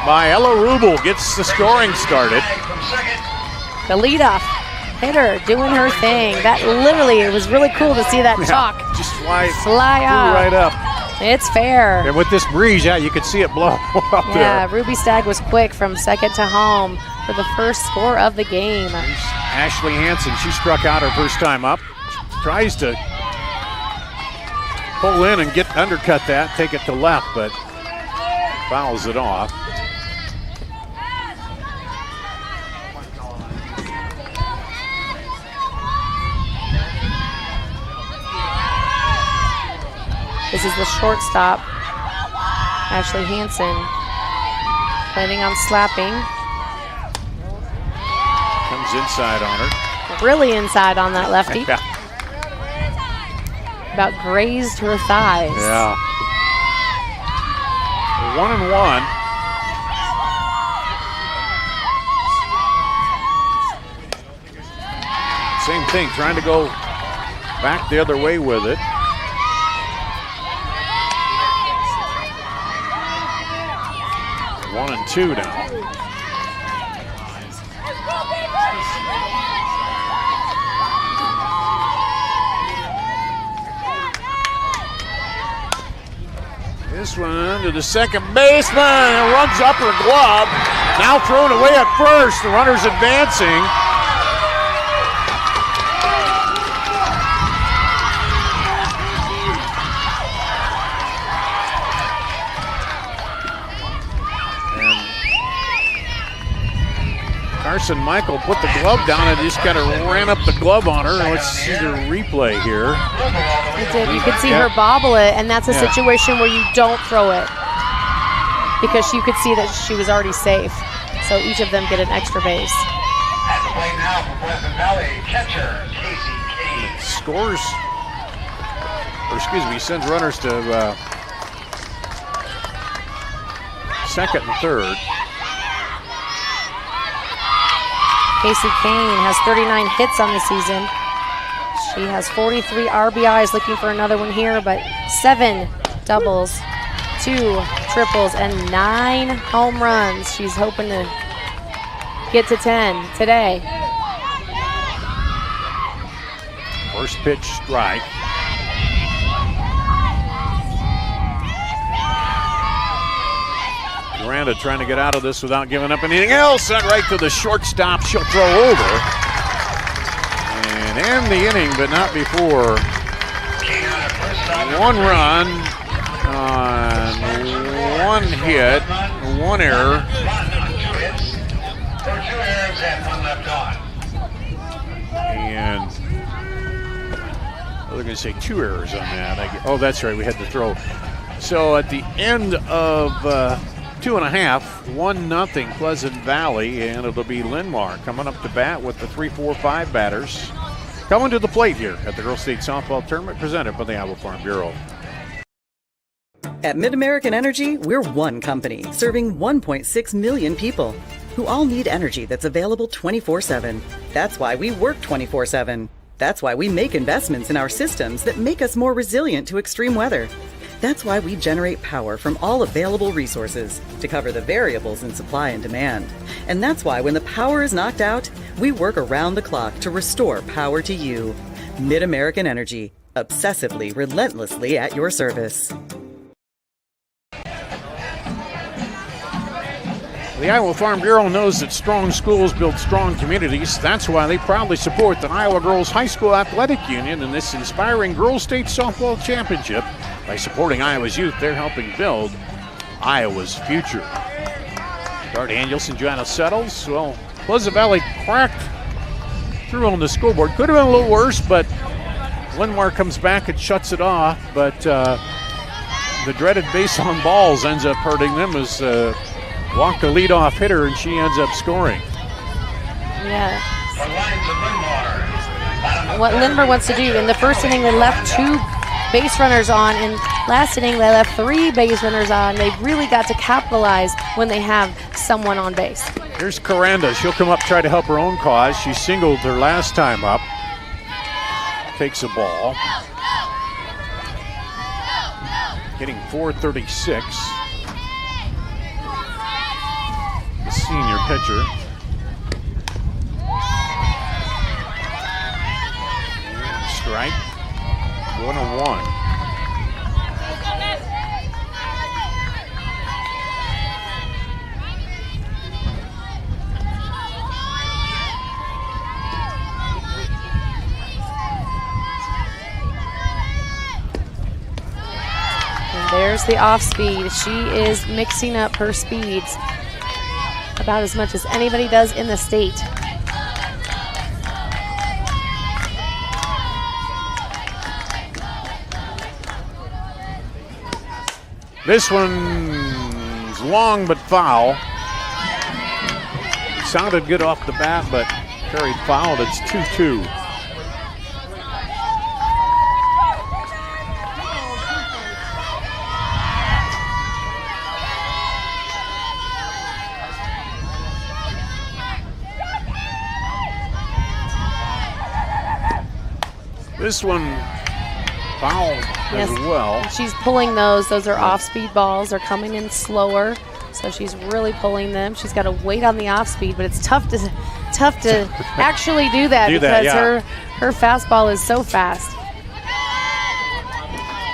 by Ella Rubel gets the scoring started. The leadoff hitter doing her thing. That literally, it was really cool to see that chalk just fly up. Right up. It's fair. And with this breeze, you could see it blow up there. Yeah, Ruby Stagg was quick from second to home for the first score of the game. Ashley Hansen, she struck out her first time up. Tries to pull in and undercut that, take it to left, but fouls it off. This is the shortstop, Ashley Hansen, planning on slapping. Comes inside on her. Really inside on that lefty. About grazed her thighs. Yeah. 1-1. Same thing, trying to go back the other way with it. One and two now. This one to the second baseman and runs up her glove. Now thrown away at first. The runner's advancing. Carson Michael put the glove down and just kind of ran up the glove on her. Let's see the replay here. It did. You could see her bobble it, and that's a situation where you don't throw it because you could see that she was already safe. So each of them get an extra base. At the plate now for Pleasant Valley, catcher Casey Kane. Scores, or excuse me, sends runners to second and third. Casey Kane has 39 hits on the season. She has 43 RBIs, looking for another one here, but 7 doubles, 2 triples, and 9 home runs. She's hoping to get to 10 today. First pitch strike. Miranda trying to get out of this without giving up anything else. Sent right to the shortstop. She'll throw over. And end the inning, but not before. 1 run on 1 hit, 1 error. 2 errors and 1 left on. And they're going to say 2 errors on that. Oh, that's right. We had to throw. So at the end of 2.5, 1-0 Pleasant Valley, and it'll be Linn-Mar coming up to bat with the 3-4-5 batters coming to the plate here at the Girls State Softball Tournament presented by the Iowa Farm Bureau. At Mid-American Energy, we're one company serving 1.6 million people who all need energy that's available 24/7. That's why we work 24/7. That's why we make investments in our systems that make us more resilient to extreme weather. That's why we generate power from all available resources to cover the variables in supply and demand. And that's why when the power is knocked out, we work around the clock to restore power to you. Mid-American Energy, obsessively, relentlessly at your service. The Iowa Farm Bureau knows that strong schools build strong communities. That's why they proudly support the Iowa Girls High School Athletic Union in this inspiring Girls State Softball Championship. By supporting Iowa's youth, they're helping build Iowa's future. Start Danielson, Joanna settles. Well, Pleasant Valley cracked through on the scoreboard. Could have been a little worse, but Linn-Mar comes back and shuts it off. But the dreaded base on balls ends up hurting them as walked the leadoff hitter, and she ends up scoring. Yeah. What Linn-Mar wants to do, in the first inning they left 2 base runners on, and last inning they left 3 base runners on. They've really got to capitalize when they have someone on base. Here's Coranda. She'll come up, try to help her own cause. She singled her last time up. Takes a ball. Hitting .436. The senior pitcher. Strike. 1-1. And there's the off speed. She is mixing up her speeds about as much as anybody does in the state. This one's long but foul. Sounded good off the bat, but carried foul. It's 2-2. This one foul as well. She's pulling those. Those are off-speed balls. They're coming in slower, so she's really pulling them. She's got to wait on the off-speed, but it's tough to actually do that because her fastball is so fast.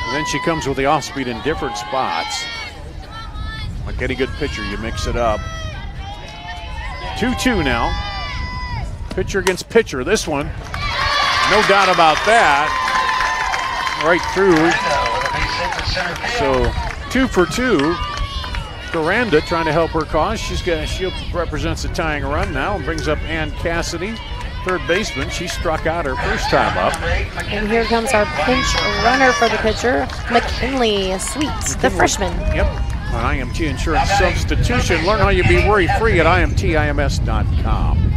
And then she comes with the off-speed in different spots. Like any good pitcher, you mix it up. 2-2 now. Pitcher against pitcher. This one, no doubt about that. Right through. So 2 for 2. Coranda trying to help her cause. She represents a tying run now and brings up Ann Cassidy, third baseman. She struck out her first time up. And here comes our pinch runner for the pitcher, McKinley Sweet, the freshman. Yep. On IMT Insurance Substitution. Learn how you be worry-free at IMTIMS.com.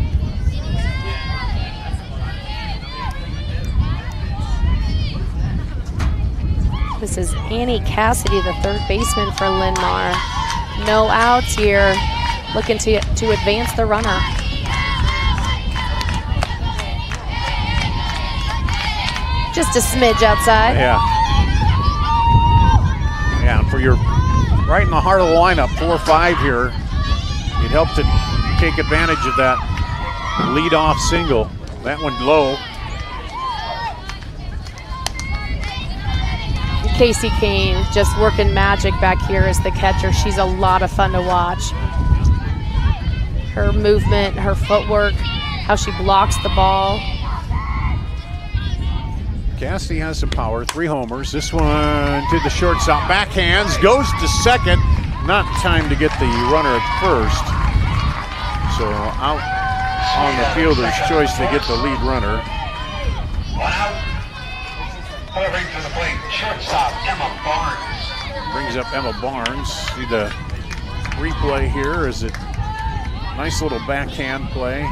This is Annie Cassidy, the third baseman for Linn-Mar. No outs here, looking to advance the runner. Just a smidge outside. Yeah. Yeah, and for your right in the heart of the lineup, 4-5 here, you'd help to take advantage of that leadoff single. That one low. Casey Kane just working magic back here as the catcher. She's a lot of fun to watch. Her movement, her footwork, how she blocks the ball. Cassidy has some power, 3 homers. This one to the shortstop, backhands, goes to second. Not time to get the runner at first. So out on the fielder's choice to get the lead runner. 1 out. Delivering to the plate, shortstop Emma Barnes. Brings up Emma Barnes. See the replay here. Is it nice little backhand play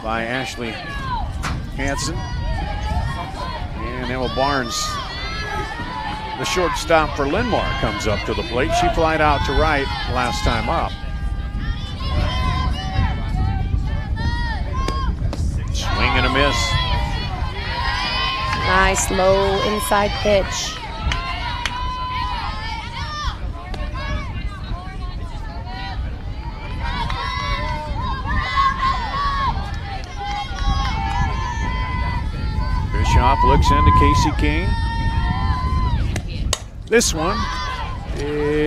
by Ashley Hansen. And Emma Barnes, the shortstop for Linn-Mar, comes up to the plate. She flied out to right last time up. Swing and a miss. Nice low inside pitch. Bischoff looks into Casey King. This one is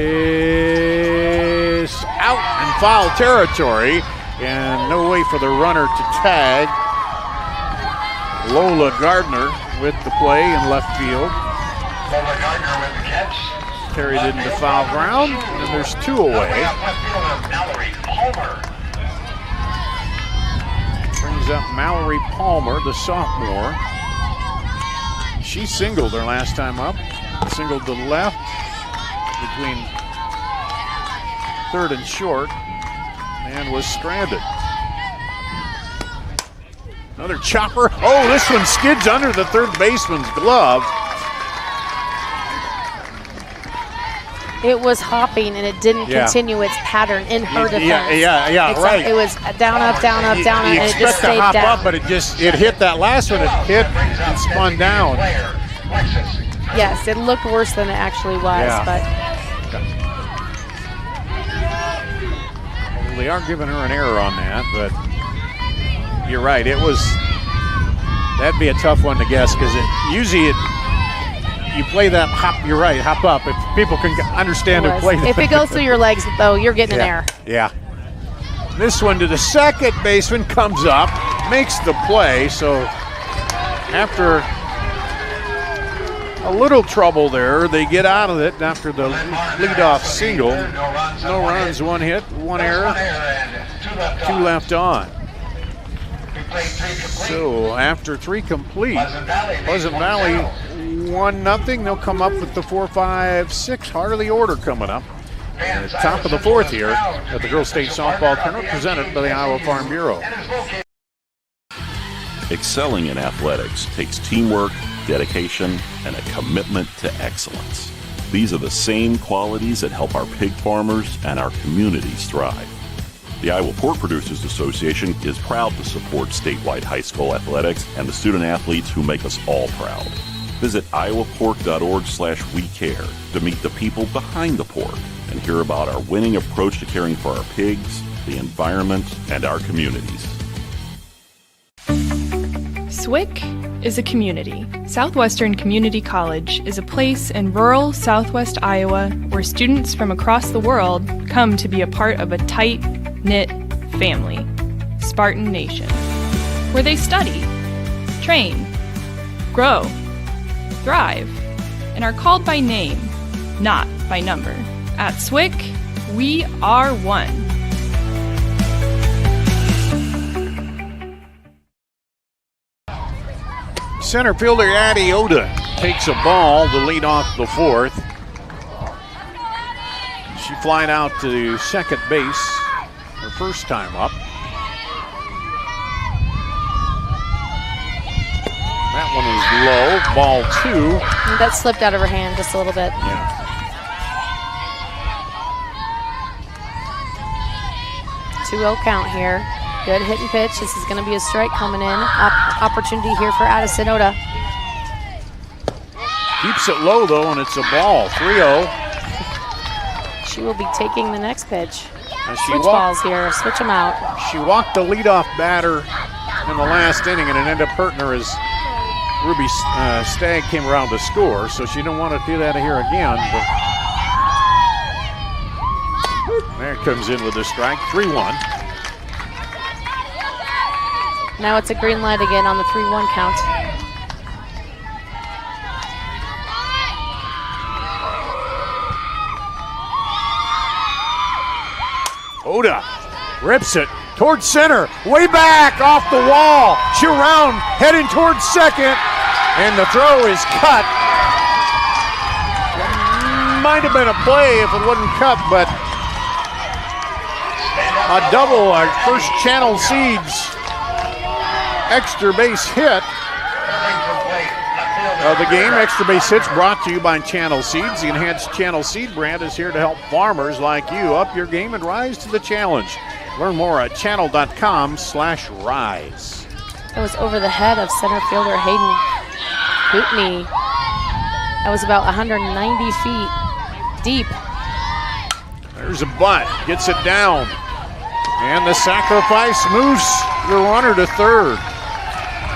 out in foul territory, and no way for the runner to tag. Lola Gardner with the play in left field. Lola Gardner with the catch. Carried it into foul ground, and there's 2 away. Left fielder Mallory Palmer. Brings up Mallory Palmer, the sophomore. She singled her last time up. Singled to the left between third and short, and was stranded. Another chopper. Oh, this one skids under the third baseman's glove. It was hopping and it didn't continue its pattern in her defense. Right. It was down, up, down, up, down, You and it just expect to stayed hop down. up, but it hit that last one. It hit and spun down. Yes, it looked worse than it actually was, but Well, they are giving her an error on that, but you're right. That'd be a tough one to guess, because usually you play that hop. You're right, hop up. If people can understand and play that. if it goes through your legs, though, you're getting an error. Yeah. This one to the second baseman, comes up, makes the play. So after a little trouble there, they get out of it after the leadoff single. No runs, 1 hit, 1 error, 2 left on. So after 3 complete, Pleasant Valley 1-0. They'll come up with the 4-5-6 Harley order coming up. At the top of the 4th here at the Girls State Softball Tournament, presented by the Iowa Farm Bureau. Excelling in athletics takes teamwork, dedication, and a commitment to excellence. These are the same qualities that help our pig farmers and our communities thrive. The Iowa Pork Producers Association is proud to support statewide high school athletics and the student athletes who make us all proud. Visit iowapork.org/WeCare to meet the people behind the pork and hear about our winning approach to caring for our pigs, the environment, and our communities. SWIC is a community. Southwestern Community College is a place in rural southwest Iowa where students from across the world come to be a part of a tight-knit family, Spartan Nation, where they study, train, grow, thrive, and are called by name, not by number. At SWIC, we are one. Center fielder Addie Oda takes a ball to lead off the 4th. She flied out to second base her first time up. That one is low, ball 2. That slipped out of her hand just a little bit. Yeah. Two-0 count here. Good hit and pitch. This is going to be a strike coming in. Opportunity here for Addison Oda. Keeps it low, though, and it's a ball. 3-0. She will be taking the next pitch. Switch balls here. Switch them out. She walked the leadoff batter in the last inning, and it ended up hurting her as Ruby Stagg came around to score, so she didn't want to do that here again. But there comes in with a strike, 3-1. Now it's a green light again on the 3-1 count. Oda rips it towards center, way back off the wall. She around, heading towards second, and the throw is cut. Might have been a play if it wasn't cut, but a double, our first Channel Seeds extra base hit of the game. Extra base hits brought to you by Channel Seeds. The enhanced Channel Seed brand is here to help farmers like you up your game and rise to the challenge. Learn more at channel.com/rise. That was over the head of center fielder Hayden Hootney. That was about 190 feet deep. There's a bunt, gets it down. And the sacrifice moves the runner to third.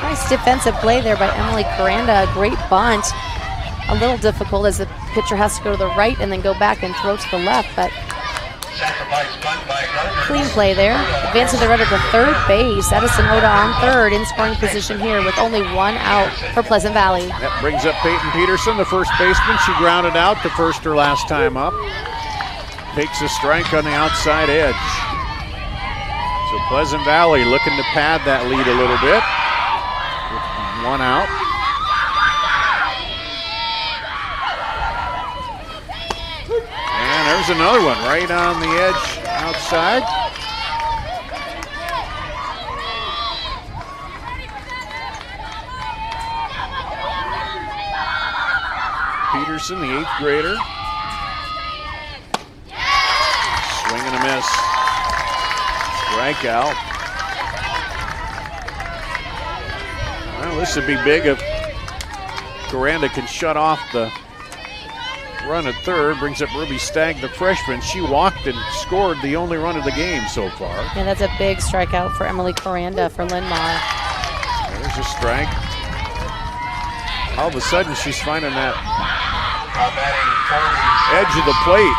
Nice defensive play there by Emily Coranda. A great bunt. A little difficult as the pitcher has to go to the right and then go back and throw to the left, but clean play there. Advancing the runner to third base. Edison Oda on third in scoring position here with only one out for Pleasant Valley. That brings up Peyton Peterson, the first baseman. She grounded out the first her last time up. Takes a strike on the outside edge. So Pleasant Valley looking to pad that lead a little bit. With one out. And there's another one right on the edge outside. Peterson, the 8th grader. Swing and a miss. Strikeout. Well, this would be big if Coranda can shut off the run at third. Brings up Ruby Stagg, the freshman. She walked and scored the only run of the game so far. Yeah, that's a big strikeout for Emily Coranda for Linn-Mar. There's a strike. All of a sudden, she's finding that edge of the plate.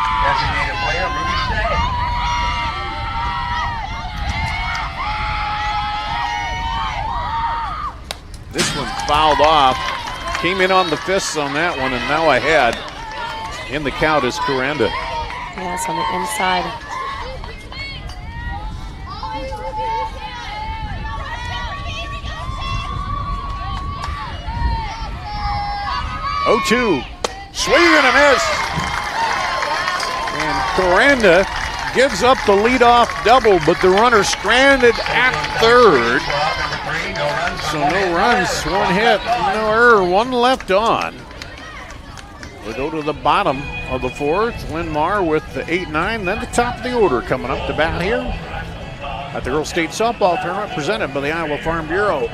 This one fouled off. Came in on the fists on that one, and now ahead. In the count is Coranda. Yes, on the inside. Oh-2. Swing and a miss. And Coranda gives up the leadoff double, but the runner stranded at third. So no runs, one hit, no error, one left on. We go to the bottom of the fourth. Linn-Mar with the 8-9, then the top of the order coming up to bat here at the Girls State Softball Tournament presented by the Iowa Farm Bureau.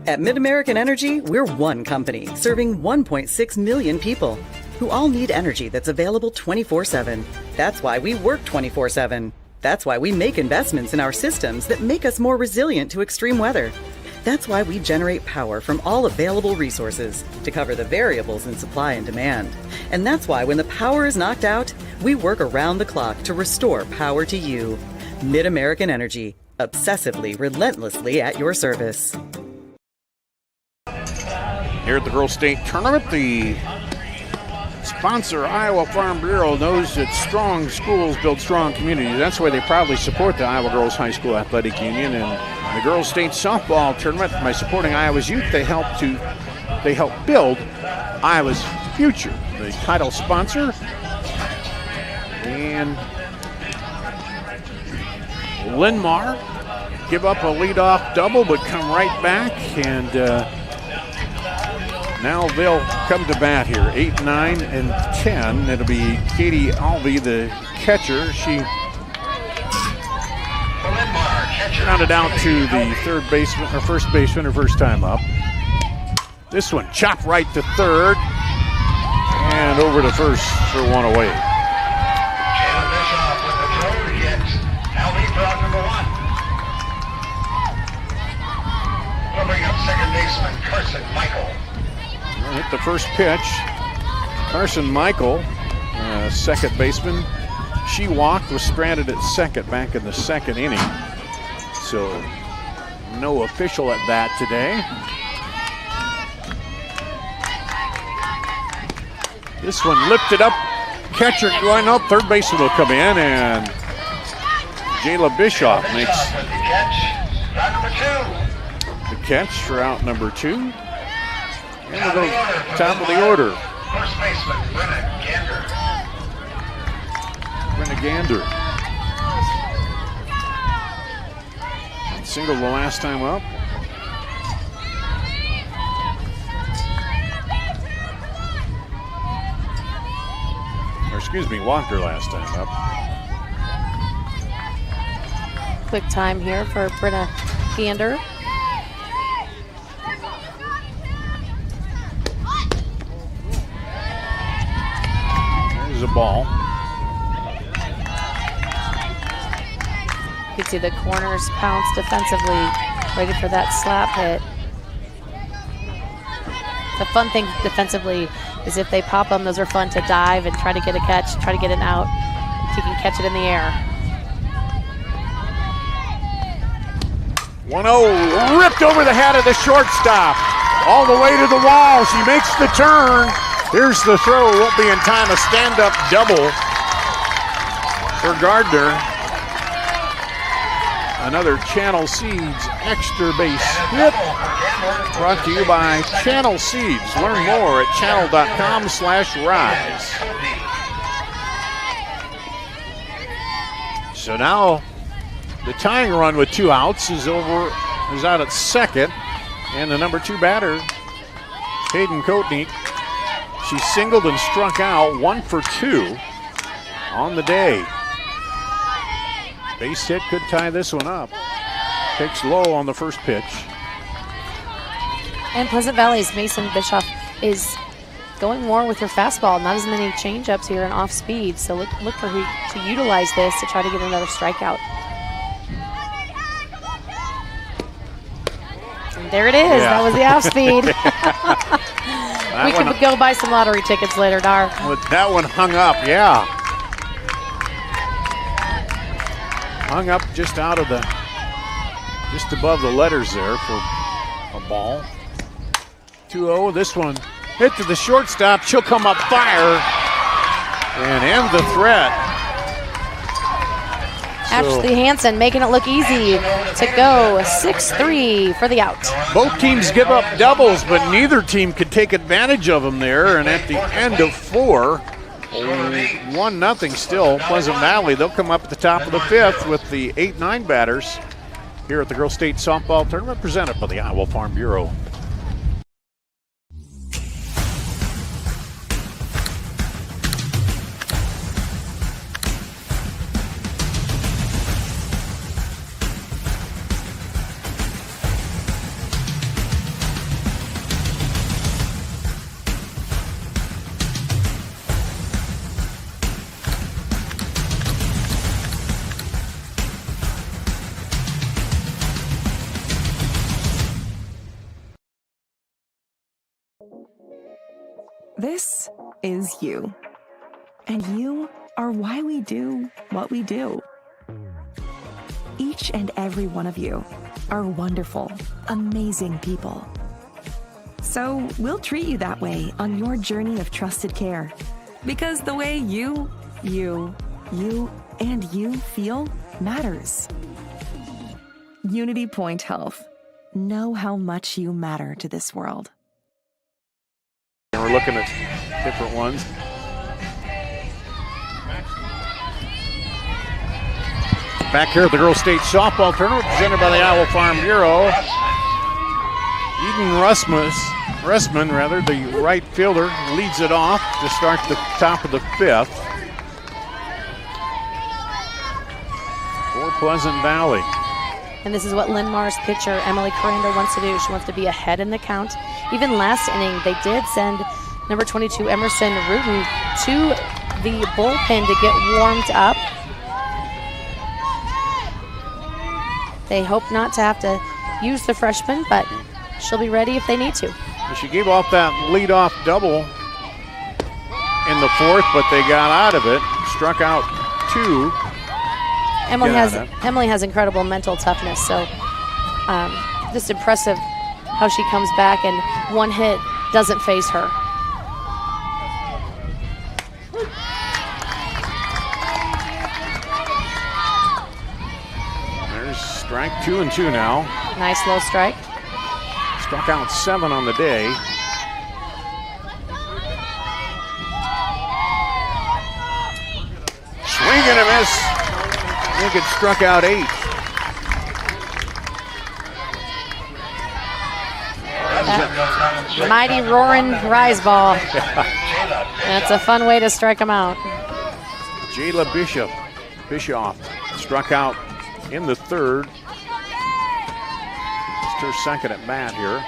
At Mid-American Energy, we're one company serving 1.6 million people who all need energy that's available 24/7. That's why we work 24/7. That's why we make investments in our systems that make us more resilient to extreme weather. That's why we generate power from all available resources to cover the variables in supply and demand. And that's why when the power is knocked out, we work around the clock to restore power to you. Mid-American Energy, obsessively, relentlessly at your service. Here at the Girls State Tournament, the sponsor, Iowa Farm Bureau, knows that strong schools build strong communities. That's why they proudly support the Iowa Girls High School Athletic Union and the Girls State Softball Tournament. By supporting Iowa's youth, they help build Iowa's future. The title sponsor, and Linn-Mar give up a leadoff double, but come right back, and now they'll come to bat here. 8, 9, and 10. It'll be Katie Alvey, the catcher. She rounded out to the third baseman, or first baseman, her first time up. This one chopped right to third, and over to first for one away. Carson Michael. Hit the first pitch. Carson Michael, second baseman. She walked, was stranded at second back in the second inning. So no official at bat today. This one lifted up. Catcher going up. Third baseman will come in, and Jayla Bischoff makes the catch for out number 2. And we'll go top of the order. First baseman, Brenna Gander. Brenna Gander. Single the last time up. Or excuse me, Walker last time up. Quick time here for Brenna Gander. There's a ball. You can see the corners pounce defensively, ready for that slap hit. The fun thing defensively is if they pop them, those are fun to dive and try to get a catch, try to get it out. If you can catch it in the air. 1-0, ripped over the head of the shortstop. All the way to the wall. She makes the turn. Here's the throw. Won't be in time. A stand-up double for Gardner. Another Channel Seeds extra base hit. Brought to you by Channel Seeds. Learn more at channel.com/rise. So now the tying run with 2 outs is out at second. And the number 2 batter, Hayden Kotnik, she singled and struck out 1 for 2 on the day. Base hit could tie this one up. Pitch low on the first pitch. And Pleasant Valley's Mason Bischoff is going more with her fastball. Not as many changeups here and off speed. So look for her to utilize this to try to get another strikeout. And there it is. Yeah. That was the off speed. We could go buy some lottery tickets later, Dar. That one hung up, yeah. Hung up just above the letters there for a ball. 2-0, this one hit to the shortstop. She'll come up fire and end the threat. Ashley Hansen making it look easy to go 6-3 for the out. Both teams give up doubles, but neither team could take advantage of them there. And at the end of 4, 1-0 still, Pleasant Valley. They'll come up at the top of the 5th with the 8-9 batters here at the Girls State Softball Tournament presented by the Iowa Farm Bureau. This is you. And you are why we do what we do. Each and every one of you are wonderful, amazing people. So we'll treat you that way on your journey of trusted care. Because the way you, and you feel matters. Unity Point Health. Know how much you matter to this world. We're looking at different ones. Back here at the Girls State Softball Tournament presented by the Iowa Farm Bureau. Eden Russman, the right fielder, leads it off to start the top of the 5th for Pleasant Valley. And this is what Linn-Mar's pitcher, Emily Corrender, wants to do. She wants to be ahead in the count. Even last inning, they did send number 22, Emerson Rudin, to the bullpen to get warmed up. They hope not to have to use the freshman, but she'll be ready if they need to. She gave off that leadoff double in the fourth, but they got out of it. Struck out 2. Emily has incredible mental toughness, so just impressive how she comes back and one hit doesn't faze her. There's strike 2 and 2 now. Nice low strike. Struck out 7 on the day. Swing and a miss. I think it struck out 8. Mighty roaring rise ball. That's a fun way to strike them out. Jayla Bischoff struck out in the third. It's her second at bat here.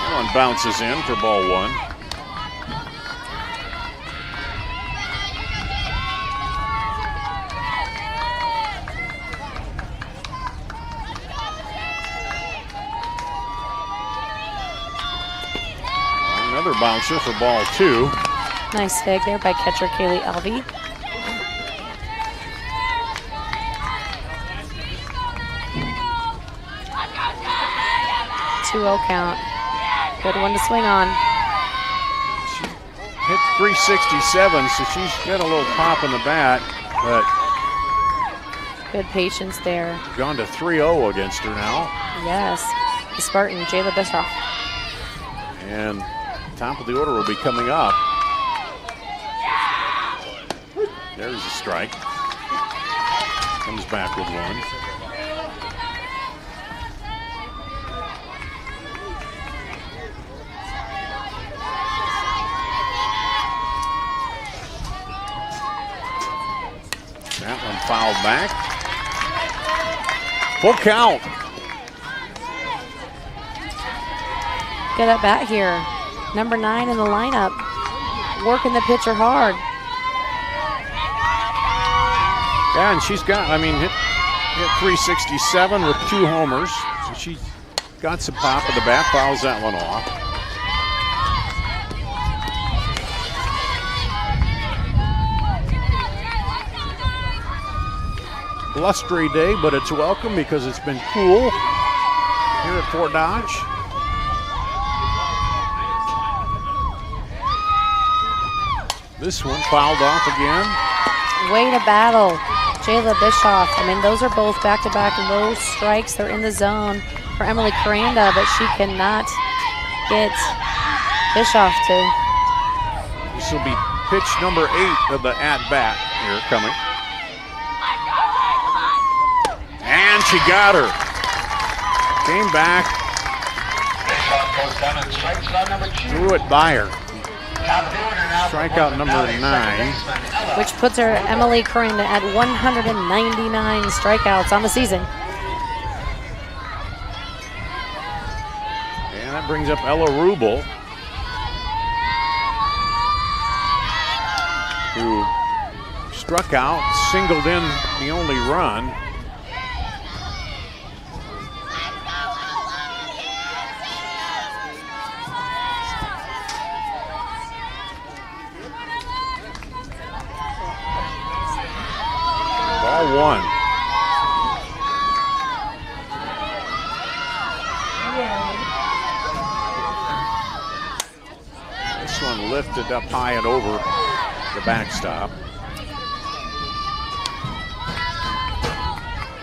That one bounces in for ball 1. Another bouncer for ball 2. Nice hit there by catcher Kaylee Alvey. 2-0 count. Good one to swing on. She hit 367, so she's got a little pop in the bat, but good patience there. Gone to 3-0 against her now. Yes, the Spartan, Jayla Bischoff. And top of the order will be coming up. There's a strike. Comes back with one. That one fouled back. Full count. Good at bat here. Number 9 in the lineup. Working the pitcher hard. Yeah, and she's got, hit 367 with 2 homers. So she got some pop of the bat, fouls that one off. Blustery day, but it's welcome because it's been cool here at Fort Dodge. This one fouled off again. Way to battle, Jayla Bischoff. Those are both back-to-back low strikes. They're in the zone for Emily Coranda, but she cannot get Bischoff to. This will be pitch number 8 of the at-bat here coming. And she got her. Came back. Threw it by her. Strikeout number 9. Which puts her, Emily Coranda, at 199 strikeouts on the season. And that brings up Ella Rubel, who struck out, singled in the only run. Ball 1. This one lifted up high and over the backstop.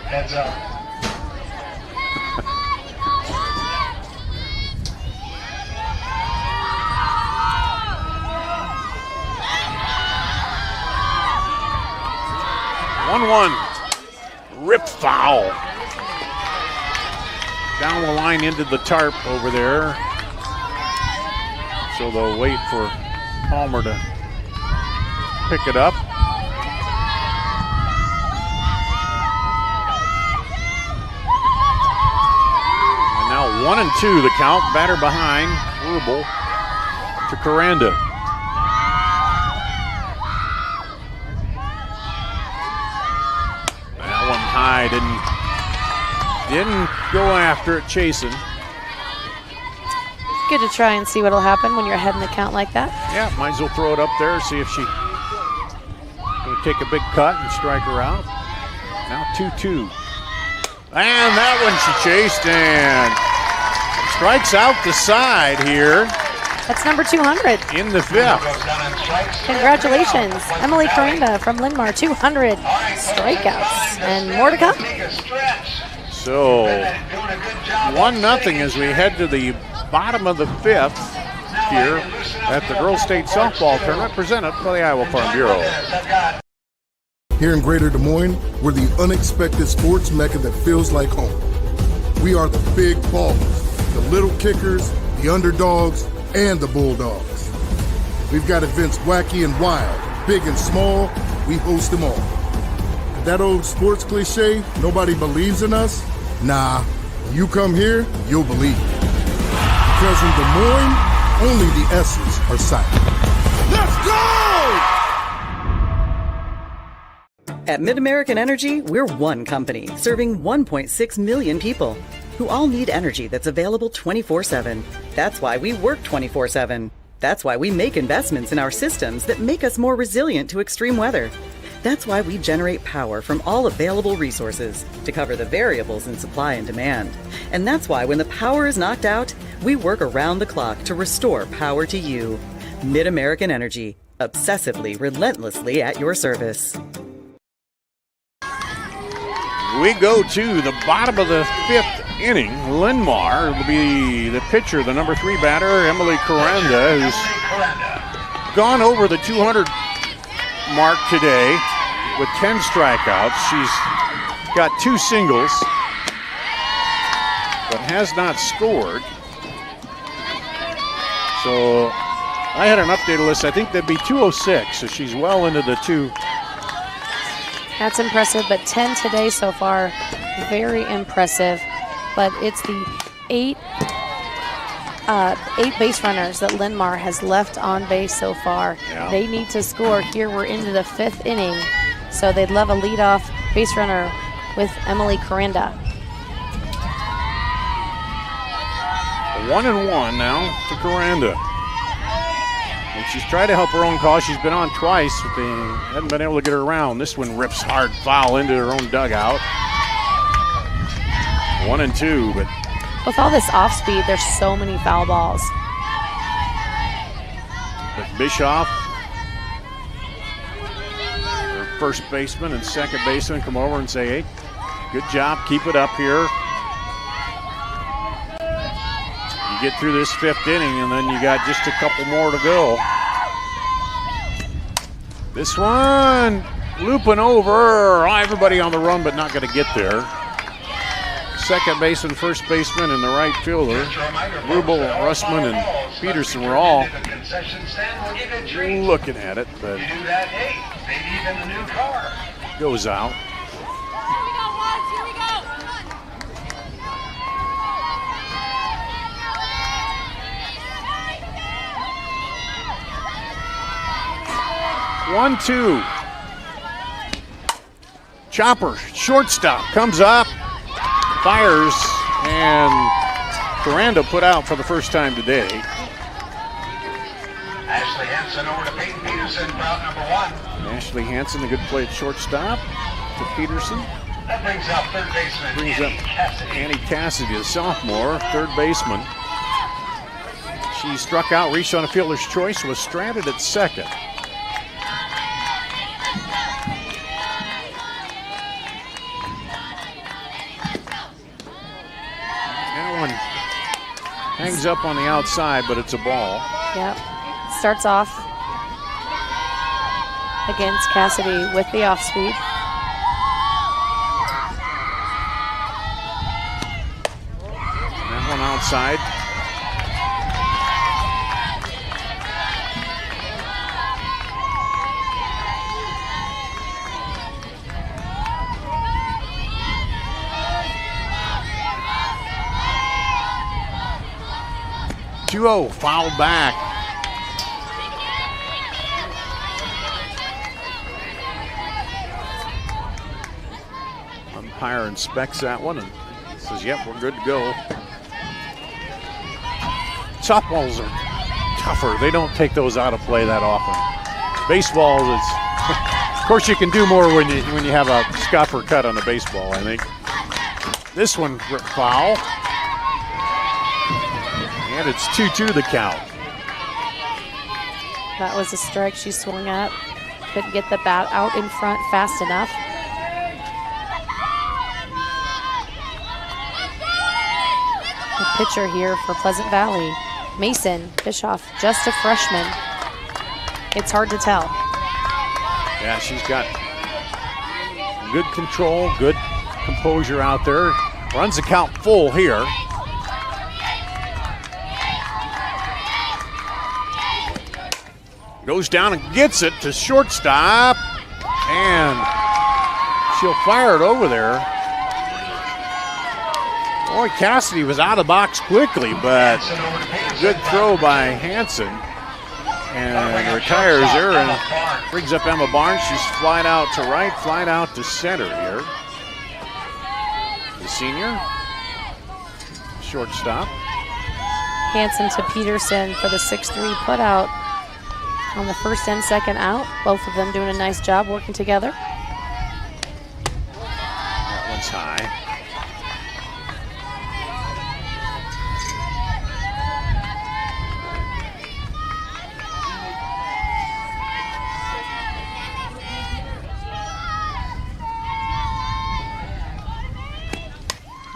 Heads up. 1-1. Rip foul. Down the line into the tarp over there. So they'll wait for Palmer to pick it up. And now 1-2 the count. Batter behind. Rubel to Coranda. That one high, didn't Didn't go after it, chasing. Good to try and see what'll happen when you're ahead in the count like that. Yeah, might as well throw it up there, see if she gonna take a big cut and strike her out. Now 2-2. And that one she chased and strikes out the side here. That's number 200. In the fifth. Congratulations, Emily Corrinda from Linn-Mar, 200 strikeouts, and more to come. So 1-0 as we head to the bottom of the fifth here at the Girls State Softball Tournament presented by the Iowa Farm Bureau. Here in Greater Des Moines, we're the unexpected sports mecca that feels like home. We are the big ballers, the little kickers, the underdogs, and the bulldogs. We've got events wacky and wild, big and small, we host them all. That old sports cliche, nobody believes in us? Nah, you come here, you'll believe. Because in Des Moines, only the S's are silent. Let's go! At Mid-American Energy, we're one company serving 1.6 million people who all need energy that's available 24/7. That's why we work 24/7. That's why we make investments in our systems that make us more resilient to extreme weather. That's why we generate power from all available resources to cover the variables in supply and demand. And that's why when the power is knocked out, we work around the clock to restore power to you. Mid-American Energy, obsessively, relentlessly at your service. We go to the bottom of the fifth inning. Linn-Mar will be the pitcher, the number 3 batter, Emily Corrinda, who's gone over the 200 mark today with 10 strikeouts. She's got 2 singles, but has not scored. So I had an updated list. I think that'd be 206, so she's well into the 2. That's impressive, but 10 today so far, very impressive. But it's the 8 base runners that Linn-Mar has left on base so far. Yeah. They need to score. Here we're into the 5th inning, so they'd love a leadoff base runner with Emily Corrinda. 1-1 now to Corrinda. And she's tried to help her own cause. She's been on twice, but they haven't been able to get her around. This one rips hard foul into her own dugout. 1-2, but with all this off speed, there's so many foul balls. But Bischoff, her first baseman and second baseman, come over and say, hey, good job, keep it up here. You get through this 5th inning, and then you got just a couple more to go. This one looping over. Everybody on the run, but not going to get there. Second baseman, first baseman, and the right fielder. Rubel, Russman, and Peterson were all looking at it, but goes out. One, 2. Chopper, shortstop, comes up, fires, and Corrinda put out for the first time today. Ashley Hansen over to Peyton Peterson, route number 1. Ashley Hansen, a good play at shortstop to Peterson. That brings up third baseman Annie Cassidy, a sophomore, third baseman. She struck out, reached on a fielder's choice, was stranded at second. Hangs up on the outside, but it's a ball. Yep. Starts off against Cassidy with the off speed. And that one outside. Fouled back. Umpire inspects that one and Says, yep, we're good to go. Softballs are tougher. They don't take those out of play that often. Baseball is, of course, you can do more when you have a scuff or cut on a baseball, I think. This one, foul. And it's 2-2 the count. That was a strike she swung at. Couldn't get the bat out in front fast enough. The pitcher here for Pleasant Valley, Mason Bischoff, just a freshman. It's hard to tell. Yeah, she's got good control, good composure out there. Runs the count full here. Goes down and gets it to shortstop. And she'll fire it over there. Boy, Cassidy was out of the box quickly, but good throw by Hanson. And retires there and brings up Emma Barnes. She's flying out to right, flying out to center here. The senior, shortstop. Hanson to Peterson for the 6-3 putout on the first and second out. Both of them doing a nice job working together. That one's high.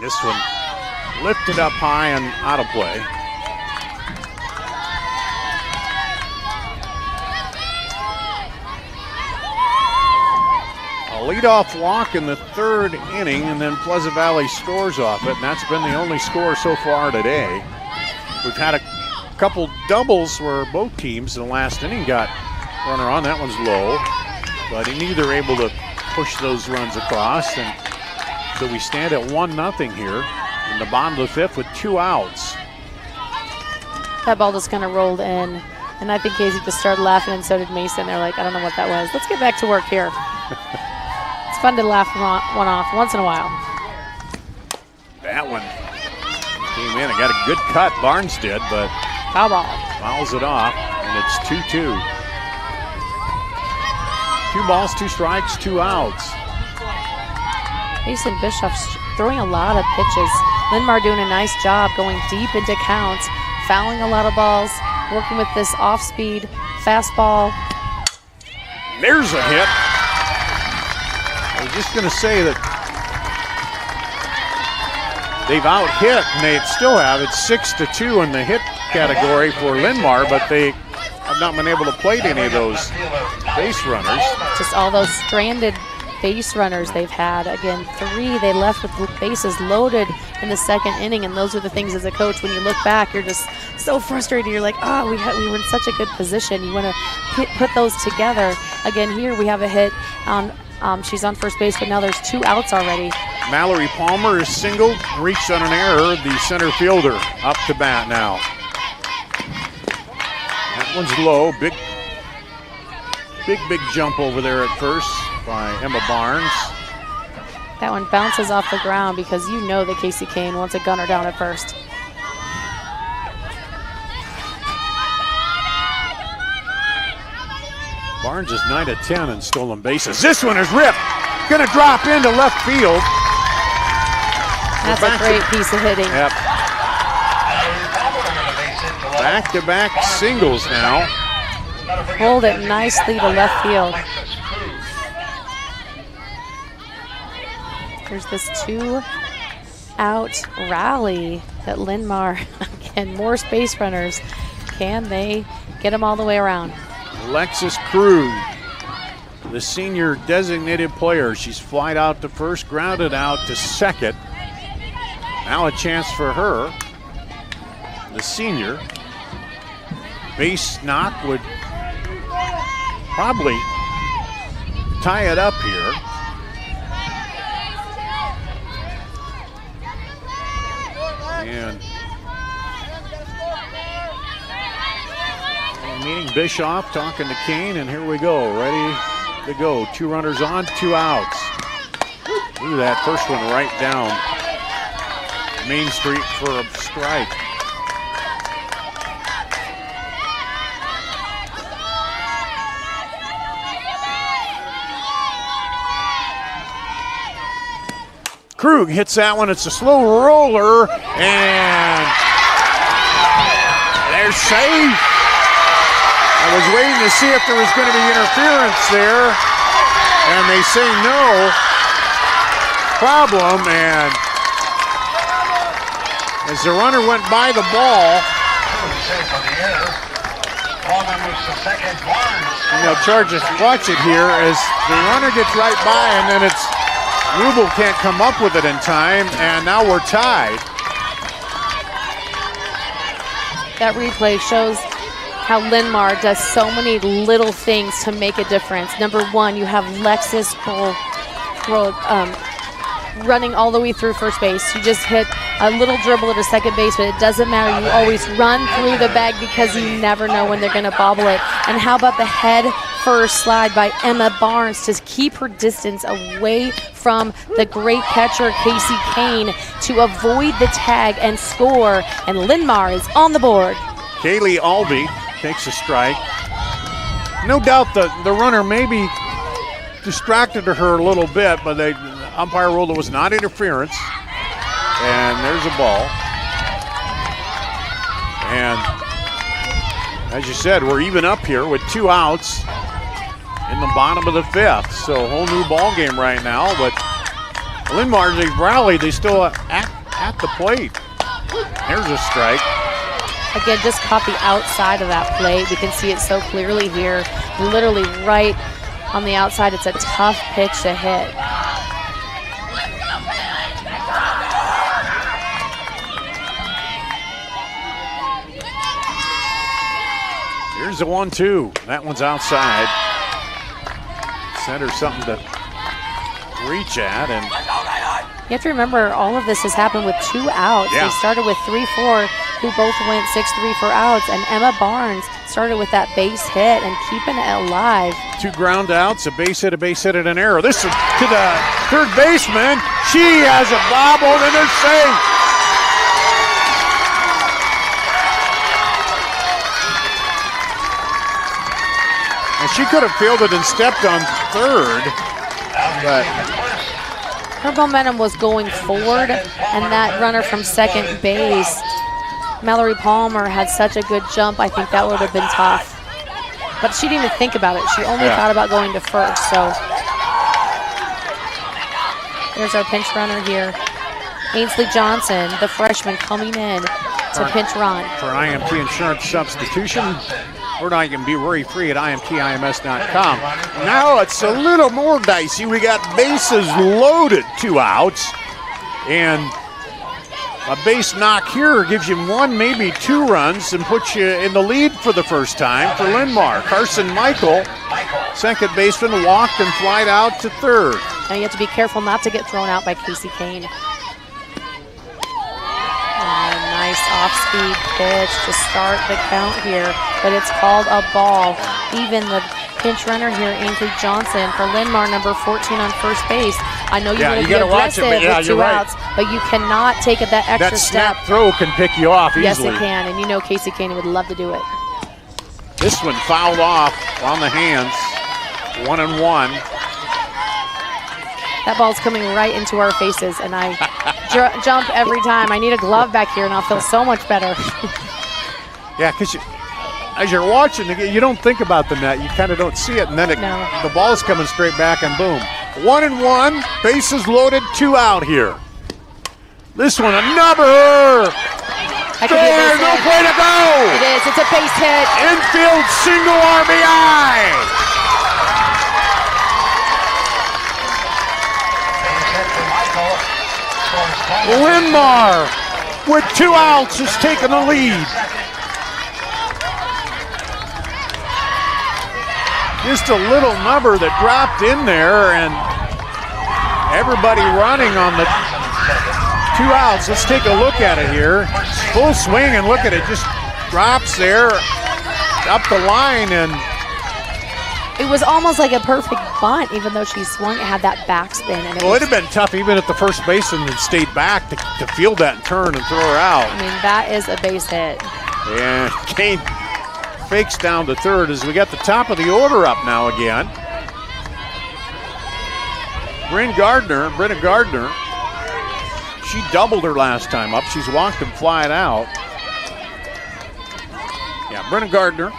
This one lifted up high and out of play. A leadoff walk in the third inning, and then Pleasant Valley scores off it, and that's been the only score so far today. We've had a couple doubles where both teams in the last inning got runner on. That one's low, but neither able to push those runs across, and so we stand at 1-0 here in the bottom of the fifth with 2 outs. That ball just kind of rolled in, and I think Casey just started laughing, and so did Mason. They're like, I don't know what that was. Let's get back to work here. It's fun to laugh one off once in a while. That one came in and got a good cut, Barnes did, but foul ball. Fouls it off, and it's 2-2. 2 balls, 2 strikes, 2 outs. Mason Bischoff's throwing a lot of pitches. Linn-Mar doing a nice job going deep into counts, fouling a lot of balls, working with this off-speed fastball. There's a hit. I was just going to say that they've out-hit, and they still have. It's 6-2 in the hit category for Linn-Mar, but they have not been able to plate any of those base runners. Just all those stranded base runners they've had. Again, 3 they left with the bases loaded in the second inning, and those are the things as a coach, when you look back, you're just so frustrated. You're like, oh, we were in such a good position. You want to put those together. Again, here we have a hit on, she's on first base, but now there's 2 outs already. Mallory Palmer is singled, reached on an error. The center fielder up to bat now. That one's low. Big jump over there at first by Emma Barnes. That one bounces off the ground because you know that Casey Kane wants a gunner down at first. Barnes is 9 of 10 in stolen bases. This one is ripped. Gonna drop into left field. That's a great piece of hitting. Yep. Back-to-back singles now. Hold it nicely to left field. There's this 2-out rally that Linn-Mar, again, more space runners. Can they get them all the way around? Alexis Krug, the senior designated player. She's flied out to first, grounded out to second. Now a chance for her. The senior. Base knock would probably tie it up here. And meeting Bischoff, talking to Kane, and here we go, ready to go. 2 runners on, 2 outs. Ooh, that first one right down Main Street for a strike. Krug hits that one. It's a slow roller, and they're safe. I was waiting to see if there was going to be interference there, and they say no. Problem, and as the runner went by the ball, and they'll charge us. Watch it here as the runner gets right by, and then it's Rubel can't come up with it in time, and now we're tied. That replay shows how Linn-Mar does so many little things to make a difference. Number one, you have Lexus running all the way through first base. You just hit a little dribble at second base, but it doesn't matter. You always run through the bag because you never know when they're going to bobble it. And how about the head first slide by Emma Barnes to keep her distance away from the great catcher Casey Kane to avoid the tag and score. And Linn-Mar is on the board. Kaylee Albee takes a strike. No doubt the runner maybe distracted her a little bit, but the umpire ruled it was not interference. And there's a ball. And as you said, we're even up here with 2 outs in the bottom of the 5th. So a whole new ball game right now. But Linn-Mar, they rallied. They still at the plate. There's a strike. Again, just caught the outside of that plate. We can see it so clearly here. Literally right on the outside. It's a tough pitch to hit. Here's the 1-2. That one's outside. Center something to reach at. And you have to remember, all of this has happened with 2 outs. Yeah. They started with 3-4, who both went 6-3 for outs, and Emma Barnes started with that base hit and keeping it alive. 2 ground outs, a base hit, and an error. This is to the third baseman. She has a bobble, and they're safe. And she could have fielded and stepped on third, but her momentum was going forward, and that runner from second base, Mallory Palmer, had such a good jump. I think that would have been tough. But she didn't even think about it. She only thought about going to first. So there's our pinch runner here. Ainsley Johnson, the freshman, coming in to pinch run. For an IMT insurance substitution, or now you can be worry-free at IMTIMS.com. Now it's a little more dicey. We got bases loaded, 2 outs. And a base knock here gives you 1, maybe 2 runs and puts you in the lead for the first time for Linn-Mar. Carson Michael, second baseman, walked and flied out to third. Now you have to be careful not to get thrown out by Casey Kane. Nice off-speed pitch to start the count here, but it's called a ball. Even the pinch runner here, Ainsley Johnson, for Linn-Mar, number 14 on first base. I know you want to be aggressive with 2 outs, but you cannot take it that extra step. That snap throw can pick you off easily. Yes, it can, and you know Casey Kane would love to do it. This one fouled off on the hands, 1-1. That ball's coming right into our faces, and I jump every time. I need a glove back here, and I'll feel so much better. Yeah, because as you're watching, you don't think about the net. You kind of don't see it, and then the ball's coming straight back, and boom. 1-1, bases loaded, 2 out here. This one, another. There's no play to go. It is. It's a base hit. Infield single RBI. Linn-Mar with 2 outs has taken the lead. Just a little number that dropped in there, and everybody running on the 2 outs. Let's take a look at it here. Full swing, and look at it, just drops there up the line, and it was almost like a perfect bunt, even though she swung. It had that back spin. And Well, it'd have been tough even if the first baseman had stayed back to field that and turn and throw her out. I mean, that is a base hit. And Kane fakes down to third as we got the top of the order up now again. Brenna Gardner, she doubled her last time up. She's walked him flying out. Yeah, Brenna Gardner.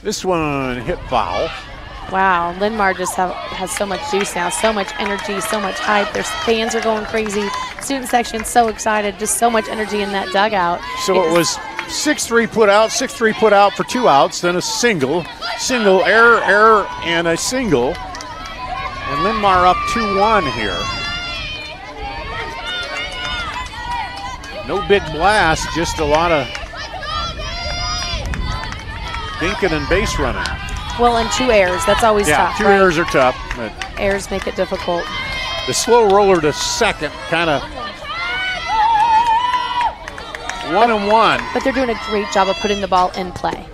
This one hit foul. Wow, Linn-Mar just has so much juice now, so much energy, so much hype. Their fans are going crazy. Student section so excited, just so much energy in that dugout. So it was 6-3 put out for 2 outs, then a single, error, and a single. And Linn-Mar up 2-1 here. No big blast, just a lot of dinking and base running. Well, and 2 errors, that's always tough. Yeah, 2 errors are tough. But errors make it difficult. the slow roller to second, kind of 1-1. But they're doing a great job of putting the ball in play.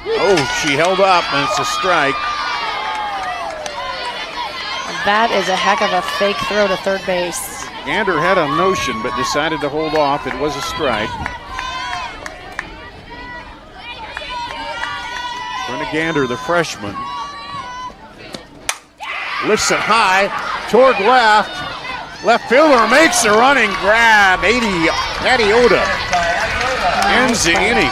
Oh, she held up, and it's a strike. That is a heck of a fake throw to third base. Gander had a notion, but decided to hold off. It was a strike. Brenna Gander, the freshman, lifts it high toward left. Left fielder makes the running grab. Hattie Oda ends the inning.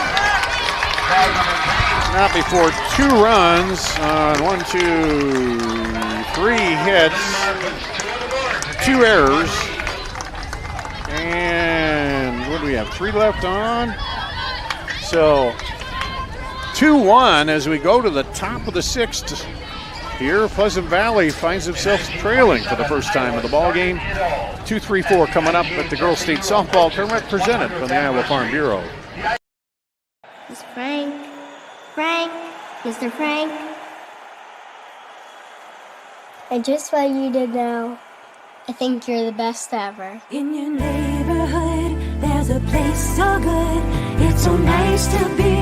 Not before 2 runs on 1, 2, 3 hits, 2 errors, and what do we have? 3 left on. So 2-1 as we go to the top of the 6th. Here, Pleasant Valley finds themselves trailing for the first time in the ball game. 2-3-4 coming up at the Girls State Softball Tournament presented from the Iowa Farm Bureau. It's Frank. Frank, Mr. Frank. And just what you did now, I think you're the best ever. In your neighborhood, there's a place so good. It's so nice to be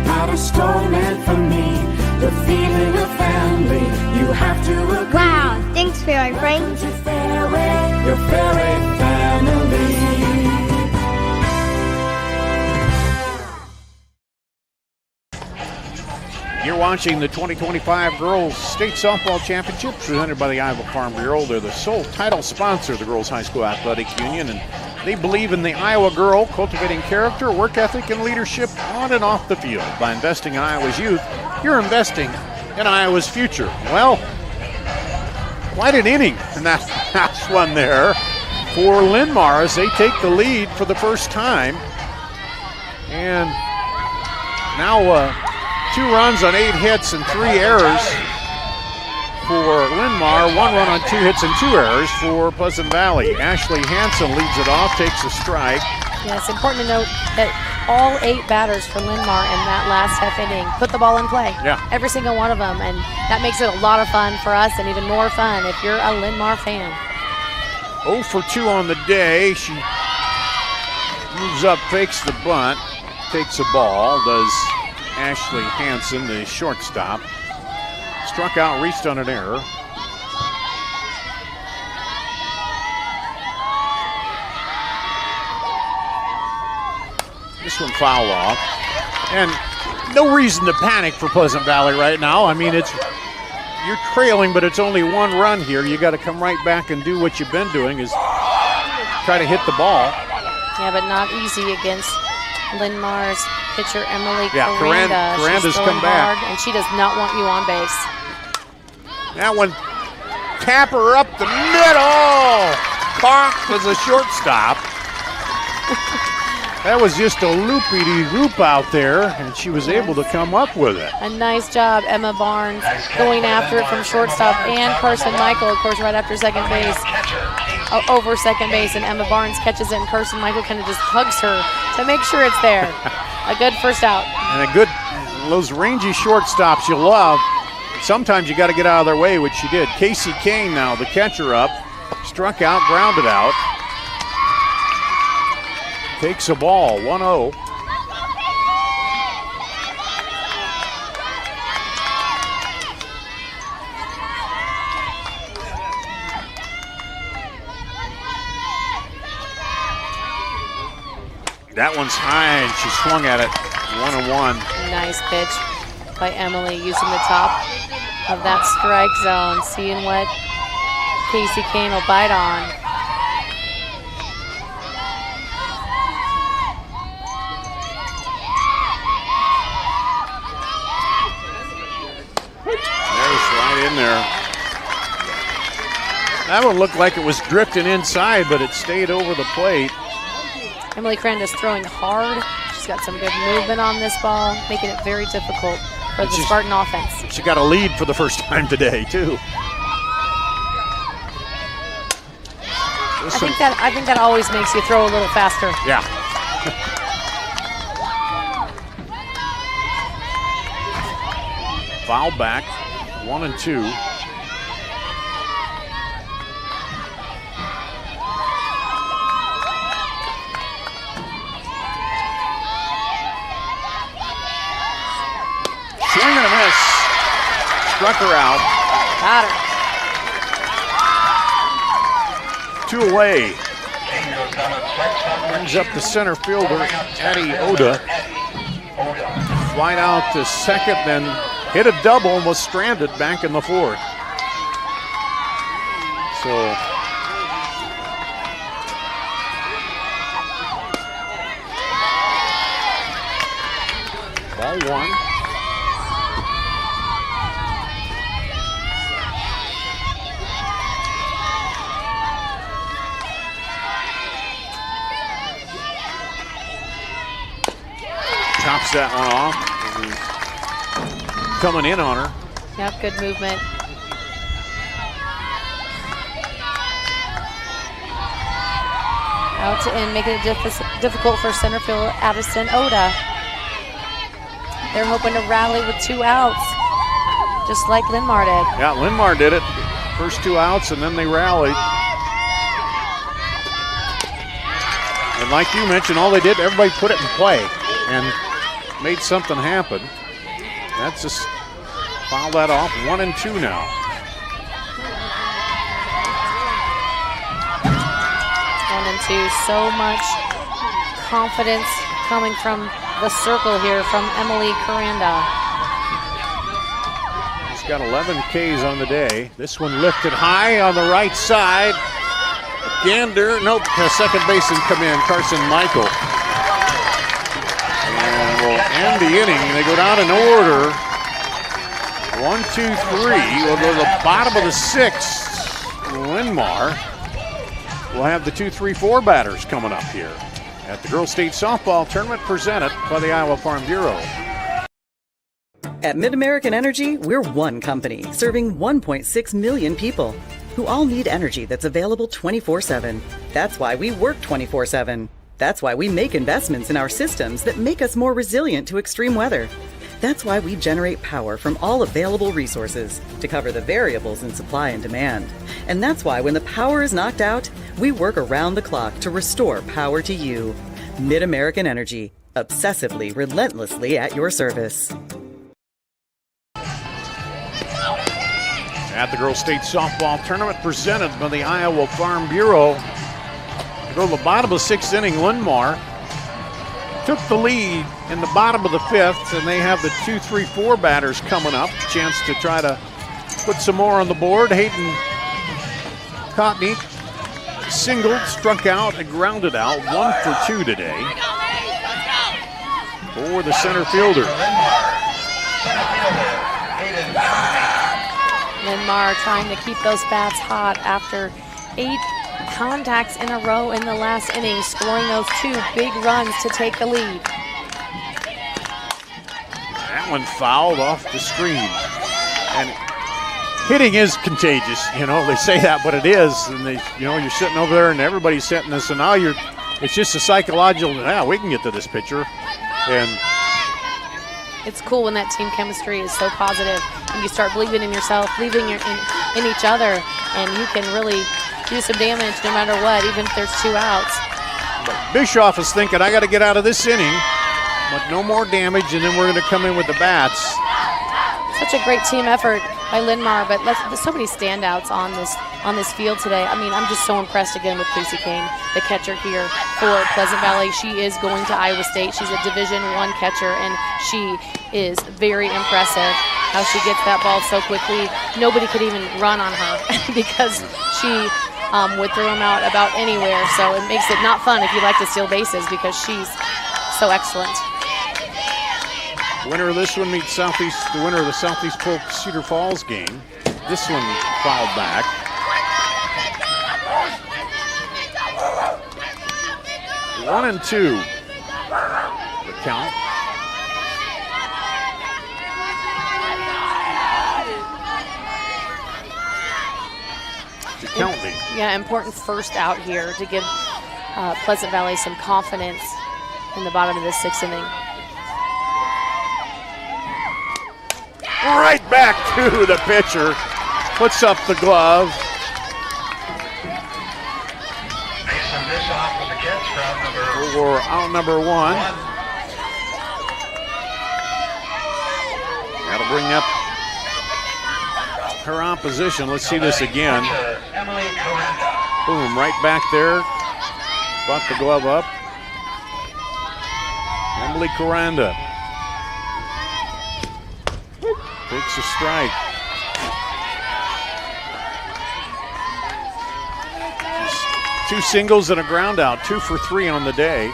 at a store meant for me. The feeling of family, you have to agree. Wow, thanks, Fairway Frank. To Fairway, your Fairway family. You're watching the 2025 Girls State Softball Championship presented by the Iowa Farm Bureau. They're the sole title sponsor of the Girls High School Athletic Union, and they believe in the Iowa girl, cultivating character, work ethic, and leadership on and off the field. By investing in Iowa's youth, you're investing in Iowa's future. Well, quite an inning in that last one there for Linn-Mar as they take the lead for the first time. And now 2 runs on 8 hits and 3 errors for Linn-Mar. 1 run on 2 hits and 2 errors for Pleasant Valley. Ashley Hansen leads it off, takes a strike. Yeah, it's important to note that all 8 batters for Linn-Mar in that last half inning put the ball in play. Yeah. Every single one of them, and that makes it a lot of fun for us and even more fun if you're a Linn-Mar fan. 0 for 2 on the day. She moves up, fakes the bunt, takes a ball, does Ashley Hansen, the shortstop. Struck out, reached on an error. This one foul off. And no reason to panic for Pleasant Valley right now. I mean, you're trailing, but it's only 1 run here. You got to come right back and do what you've been doing, is try to hit the ball. Yeah, but not easy against Linn-Mar's pitcher, Emily Caranda. Caranda's come back. And she does not want you on base. That one, tapper up the middle. Clark was a shortstop. That was just a loopy-de-loop out there, and she was able to come up with it. A nice job, Emma Barnes, going after it from shortstop, and Carson Michael, of course, right after second base, over second base, and Emma Barnes catches it, and Carson Michael kind of just hugs her to make sure it's there. A good first out. And those rangy shortstops you love. Sometimes you got to get out of their way, which she did. Casey Kane now, the catcher up, struck out, grounded out. Takes a ball, 1-0. That one's high, and she swung at it 1-1. Nice pitch by Emily, using the top of that strike zone, seeing what Casey Kane will bite on. There's right in there. That one looked like it was drifting inside, but it stayed over the plate. Emily Coranda's throwing hard. She's got some good movement on this ball, making it very difficult for the Spartan offense. She got a lead for the first time today, too. I think that always makes you throw a little faster. Yeah. Foul back, 1-2. Swing and a miss. Struck her out. Got her. 2 away. Brings up the center fielder, Addie Oda. Flight out to second, then hit a double and was stranded back in the fourth. So ball 1. Chops that one off. Coming in on her. Yep, good movement. Out to in, making it difficult for center field Addison Oda. They're hoping to rally with 2 outs, just like Linn-Mar did. Yeah, Linn-Mar did it. First 2 outs, and then they rallied. And like you mentioned, all they did, everybody put it in play and made something happen. That's just foul that off. 1-2 now. So much confidence coming from the circle here from Emily Coranda. She's got 11 Ks on the day. This one lifted high on the right side. Gander, nope, second baseman come in, Carson Michael. And we'll end the inning. They go down in order. 1, 2, 3. We'll go to the bottom of the 6th. Linn-Mar will have the 2, 3, 4 batters coming up here at the Girls State Softball Tournament presented by the Iowa Farm Bureau. At Mid-American Energy, we're one company serving 1.6 million people who all need energy that's available 24/7. That's why we work 24/7. That's why we make investments in our systems that make us more resilient to extreme weather. That's why we generate power from all available resources to cover the variables in supply and demand. And that's why when the power is knocked out, we work around the clock to restore power to you. Mid-American Energy, obsessively, relentlessly at your service. At the Girls State Softball Tournament presented by the Iowa Farm Bureau. To go to the bottom of the 6th inning, Linn-Mar took the lead in the bottom of the 5th, and they have the 2, 3, 4 batters coming up. Chance to try to put some more on the board. Hayden Cotney singled, struck out, and grounded out. 1 for 2 today for the center fielder. Linn-Mar trying to keep those bats hot after 8 contacts in a row in the last inning, scoring those 2 big runs to take the lead. That one fouled off the screen. And hitting is contagious, they say that, but it is. And you're sitting over there and everybody's setting this, and now it's just a psychological, we can get to this pitcher. And it's cool when that team chemistry is so positive and you start believing in yourself, believing in each other, and you can really do some damage no matter what, even if there's 2 outs. But Bischoff is thinking, I got to get out of this inning, but no more damage, and then we're going to come in with the bats. Such a great team effort by Linn-Mar, but there's so many standouts on this field today. I mean, I'm just so impressed again with Casey Kane, the catcher here for Pleasant Valley. She is going to Iowa State. She's a Division I catcher, and she is very impressive how she gets that ball so quickly. Nobody could even run on her because she would throw them out about anywhere. So it makes it not fun if you like to steal bases because she's so excellent. The winner of this one meets the winner of the Southeast Polk Cedar Falls game. This one fouled back. One and two. The count. Counting. Yeah, important first out here to give Pleasant Valley some confidence in the bottom of the 6th inning. Right back to the pitcher. Puts up the glove. For out number one. That'll bring up her opposition. Let's see this again. Boom, right back there. Brought the glove up. Emily Coranda takes a strike. Two singles and a ground out, 2 for 3 on the day.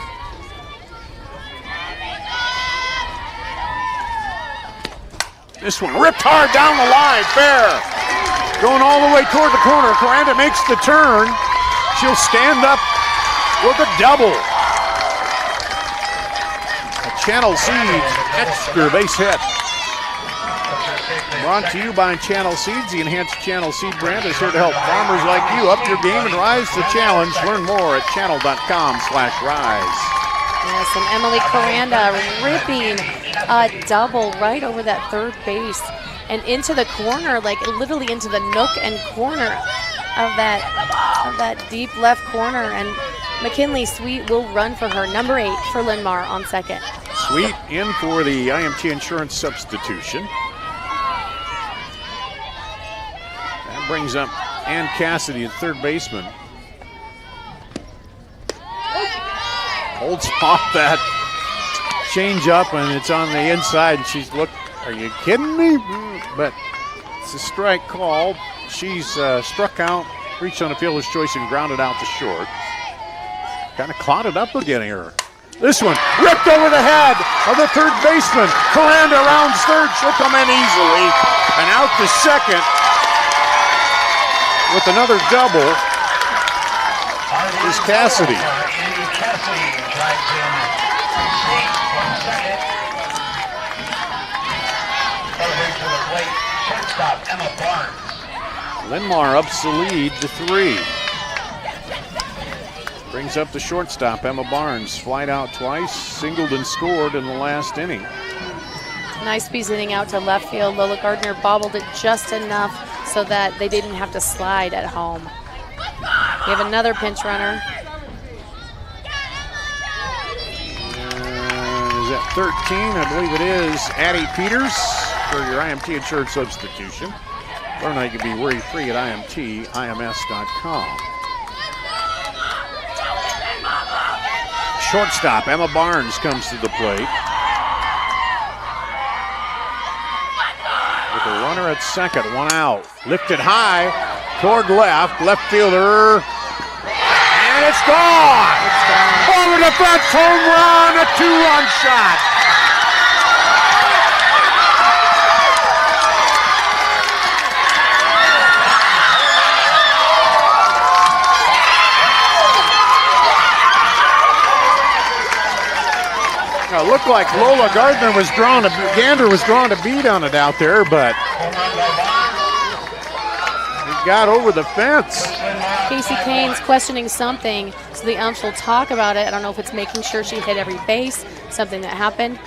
This one ripped hard down the line, fair. Going all the way toward the corner. Coranda makes the turn. She'll stand up with a double. A Channel Seeds extra base hit. Brought to you by Channel Seeds. The enhanced Channel Seed brand is here to help farmers like you up your game and rise to the challenge. Learn more at channel.com/rise. Yes, and Emily Coranda ripping a double right over that third base and into the corner, like literally into the nook and corner of that deep left corner. And McKinley Sweet will run for her, number 8 for Linn-Mar on second. Sweet in for the IMT insurance substitution. That brings up Ann Cassidy, the third baseman. Holds off that change up, and it's on the inside, and she's are you kidding me? But it's a strike called. She's struck out, reached on a fielder's choice, and grounded out to short. Kind of clouded up again here. This one ripped over the head of the third baseman. Coranda rounds third. She'll come in easily, and out to second with another double is Cassidy. Drives in Sweet from second. Over to the plate, shortstop Emma Barnes. Linn-Mar ups the lead to 3. Brings up the shortstop Emma Barnes. Flied out twice, singled and scored in the last inning. Nice piece hitting out to left field. Lola Gardner bobbled it just enough so that they didn't have to slide at home. We have another pinch runner. Is that 13? I believe it is. Addie Peters for your IMT insurance substitution. Learn how you can be worry-free at IMTIMS.com. Shortstop Emma Barnes comes to the plate. With a runner at second, 1 out. Lifted high toward left fielder. And it's gone! Over the fence, home run, a 2-run shot. Now, it looked like Lola Gardner was drawn, Gander was drawn to beat on it out there, but he got over the fence. Casey Kane's questioning something, so the umps will talk about it. I don't know if it's making sure she hit every base, something that happened.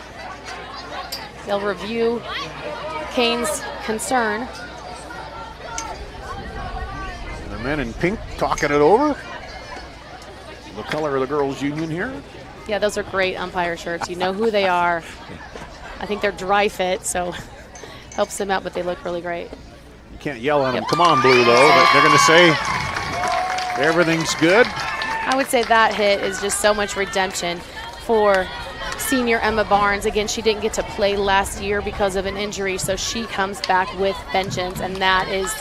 They'll review Kane's concern. And the men in pink talking it over. The color of the girls' union here. Yeah, those are great umpire shirts. You know who they are. I think they're dry fit, so helps them out, but they look really great. You can't yell at them, come on, Blue, though. But they're going to say everything's good. I would say that hit is just so much redemption for senior Emma Barnes. Again, she didn't get to play last year because of an injury, so she comes back with vengeance, and that is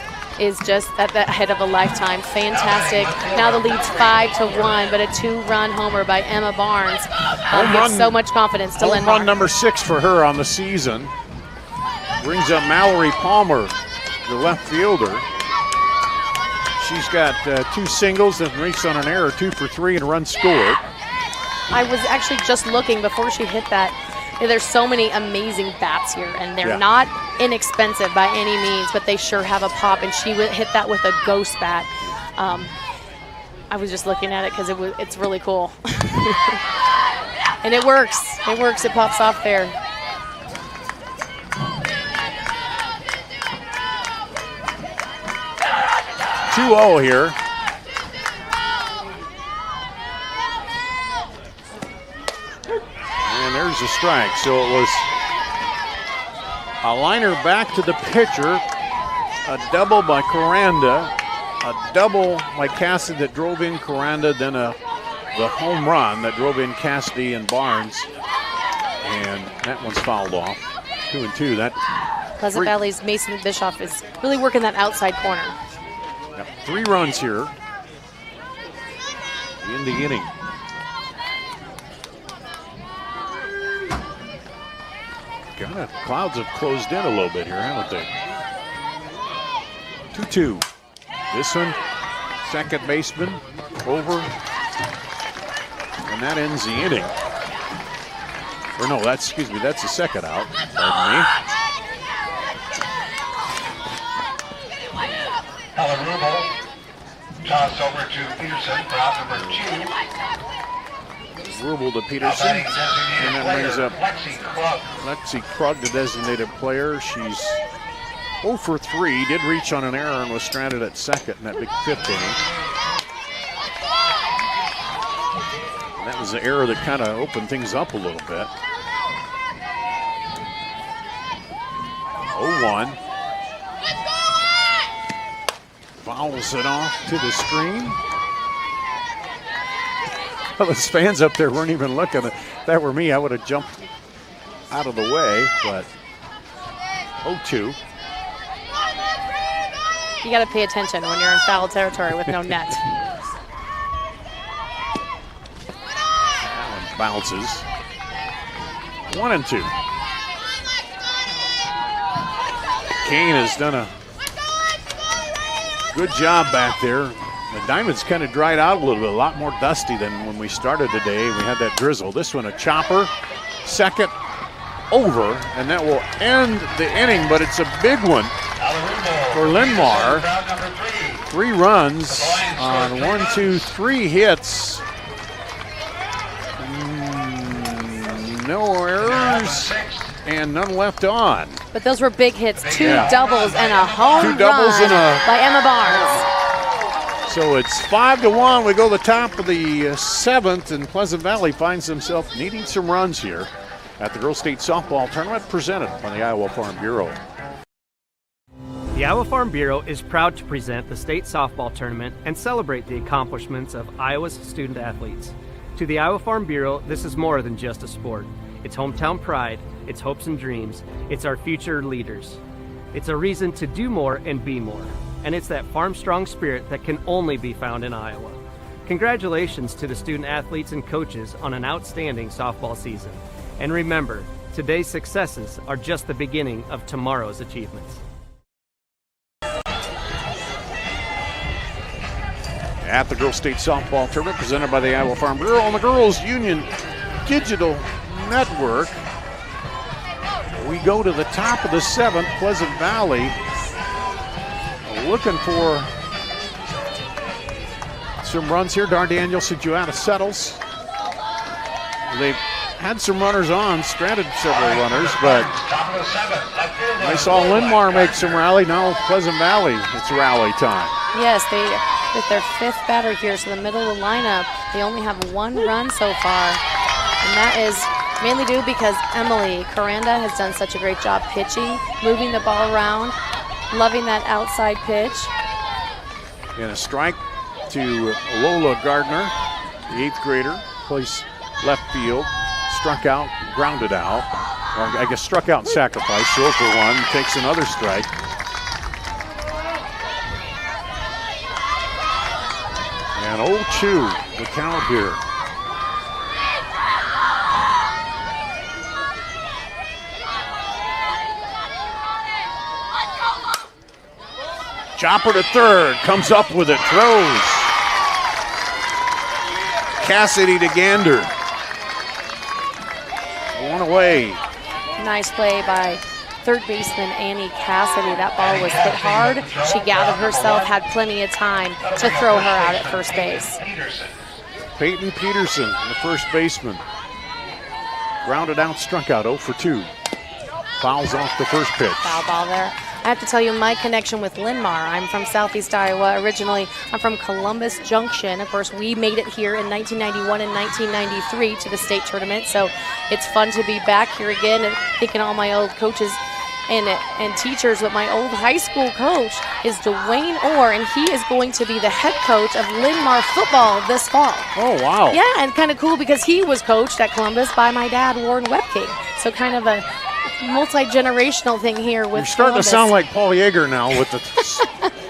just at the head of a lifetime. Fantastic. Now the lead's 5-1, but a 2-run homer by Emma Barnes gives so much confidence to Linn-Mar. Home run number 6 for her on the season. Brings up Mallory Palmer, the left fielder. She's got 2 singles and reached on an error, 2 for 3, and a run scored. I was actually just looking before she hit that. There's so many amazing bats here, and they're not inexpensive by any means, but they sure have a pop, and she hit that with a ghost bat. I was just looking at it because it's really cool. And it works. It works. It pops off there. (2-0) here. And there's a strike. So it was a liner back to the pitcher, a double by Coranda, a double by Cassidy that drove in Coranda, then the home run that drove in Cassidy and Barnes. And that one's fouled off. 2-2. That Pleasant Valley's Mason Bischoff is really working that outside corner. 3 runs here in the inning. God, clouds have closed in a little bit here, haven't they? 2-2. This one, second baseman, over. And that ends the inning. Or no, that's the second out. Pardon me. Alarubo, toss over to Peterson for out number 2. Rubel to Peterson, and that brings up Lexi Krug, the designated player. She's 0 for 3, did reach on an error and was stranded at second in that big 5th inning. And that was the error that kind of opened things up a little bit. 0-1. Fouls it off to the screen. Well, those fans up there weren't even looking. If that were me, I would have jumped out of the way, but 0-2. You got to pay attention when you're in foul territory with no net. That one bounces. 1-2. Kane has done a good job back there. The diamond's kind of dried out a little bit, a lot more dusty than when we started today. We had that drizzle. This one a chopper, second over, and that will end the inning, but it's a big one for Linn-Mar. 3 runs on 1, 2, 3 hits. No errors and none left on. But those were big hits, 2 doubles and a home 2 doubles run and by Emma Barnes. So it's 5-1. We go to the top of the 7th, and Pleasant Valley finds themselves needing some runs here at the Girls State Softball Tournament presented by the Iowa Farm Bureau. The Iowa Farm Bureau is proud to present the State Softball Tournament and celebrate the accomplishments of Iowa's student athletes. To the Iowa Farm Bureau, this is more than just a sport. It's hometown pride, it's hopes and dreams, it's our future leaders. It's a reason to do more and be more. And it's that farm-strong spirit that can only be found in Iowa. Congratulations to the student athletes and coaches on an outstanding softball season. And remember, today's successes are just the beginning of tomorrow's achievements. At the Girls State Softball Tournament presented by the Iowa Farm Bureau on the Girls Union Digital Network. We go to the top of the 7th, Pleasant Valley. Looking for some runs here. Dar Danielson, Joanna settles. They've had some runners on, stranded several runners, but I saw Linn-Mar make some rally. Now Pleasant Valley, it's rally time. Yes, they with their 5th batter here, so the middle of the lineup, they only have 1 run so far, and that is mainly due because Emily Coranda has done such a great job pitching, moving the ball around. Loving that outside pitch. And a strike to Lola Gardner, the 8th grader, plays left field, struck out, grounded out, or I guess struck out and sacrificed, 0 for 1, takes another strike. And 0-2, the count here. Chopper to third, comes up with it, throws. Cassidy to Gander. 1 away. Nice play by third baseman Annie Cassidy. That ball was hit hard. She gathered herself, had plenty of time to throw her out at first base. Peyton Peterson, the first baseman. Grounded out, struck out, 0 for 2. Fouls off the first pitch. Foul ball there. I have to tell you my connection with Linn-Mar. I'm from Southeast Iowa. Originally, I'm from Columbus Junction. Of course, we made it here in 1991 and 1993 to the state tournament. So it's fun to be back here again and thinking all my old coaches and teachers. But my old high school coach is Dwayne Orr, and he is going to be the head coach of Linn-Mar football this fall. Oh, wow. Yeah, and kind of cool because he was coached at Columbus by my dad, Warren Webking. So kind of a multi-generational thing here with You're starting Columbus. to sound like Paul Yeager now with the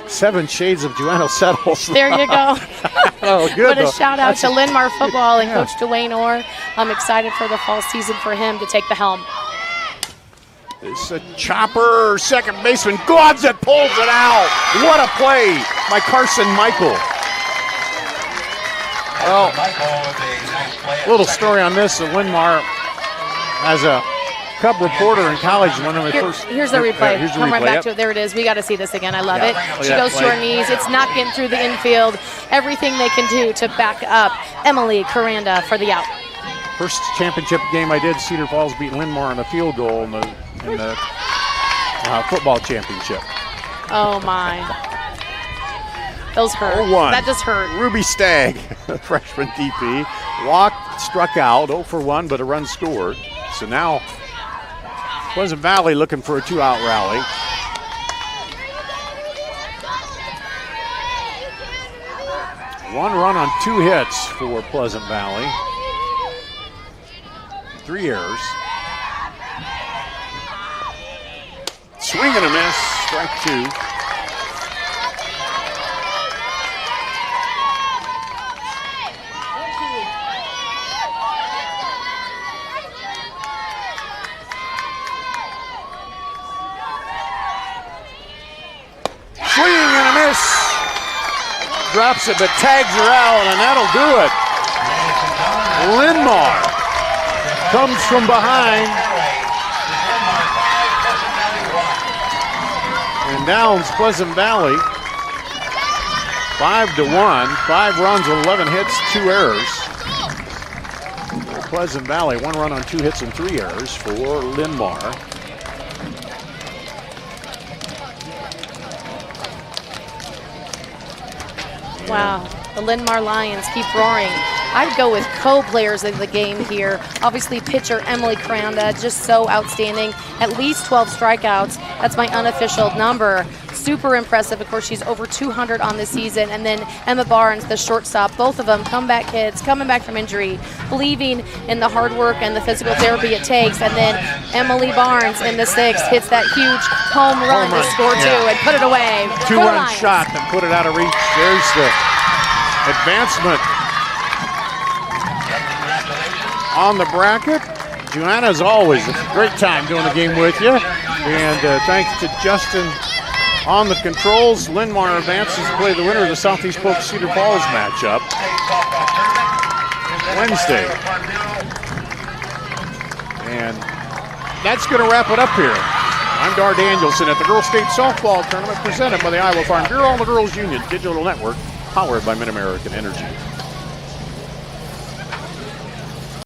7 shades of Joanna Settles. There you go. Oh, good. But a shout out to Linn-Mar football and Coach Dwayne Orr. I'm excited for the fall season for him to take the helm. It's a chopper, second baseman. Gods it, pulls it out. What a play by Carson Michael. Well, little story on this. Linn-Mar, as a Cub reporter in college, one of my first. Here's the replay. Here's the Come right replay. back Yep. to it. There it is. We got to see this again. I love it. She Yeah, goes to her knees. It's not getting through the infield. Everything they can do to back up Emily Coranda for the out. First championship game I did, Cedar Falls beat Linn-Mar on a field goal in the football championship. Oh, my. Those hurt. 0-1. That just hurt. Ruby Stagg, freshman DP, walked, struck out, 0 for 1, but a run scored. So now Pleasant Valley looking for a 2-out rally. One run on 2 hits for Pleasant Valley. 3 errors. Swing and a miss, strike 2. Swing and a miss. Drops it, but tags her out, and that'll do it. Linn-Mar comes from behind and downs Pleasant Valley 5-1. 5 runs with 11 hits, 2 errors. Pleasant Valley, 1 run on 2 hits and 3 errors for Linn-Mar. Wow, the Linn-Mar Lions keep roaring. I'd go with co-players of the game here. Obviously, pitcher Emily Coranda, just so outstanding. At least 12 strikeouts. That's my unofficial number. Super impressive. Of course, she's over 200 on the season. And then Emma Barnes, the shortstop. Both of them comeback kids, coming back from injury, believing in the hard work and the physical therapy it takes. And then Emily Barnes in the 6th hits that huge home run to score 2 and put it away. 2-run shot that put it out of reach. There's the advancement on the bracket. Joanna, as always, it's a great time doing the game with you. And thanks to Justin on the controls. Linn-Mar advances to play the winner of the Southeast Polk Cedar Falls matchup Wednesday. And that's going to wrap it up here. I'm Dar Danielson at the Girls State Softball Tournament presented by the Iowa Farm Bureau and the Girls Union Digital Network, powered by Mid-American Energy.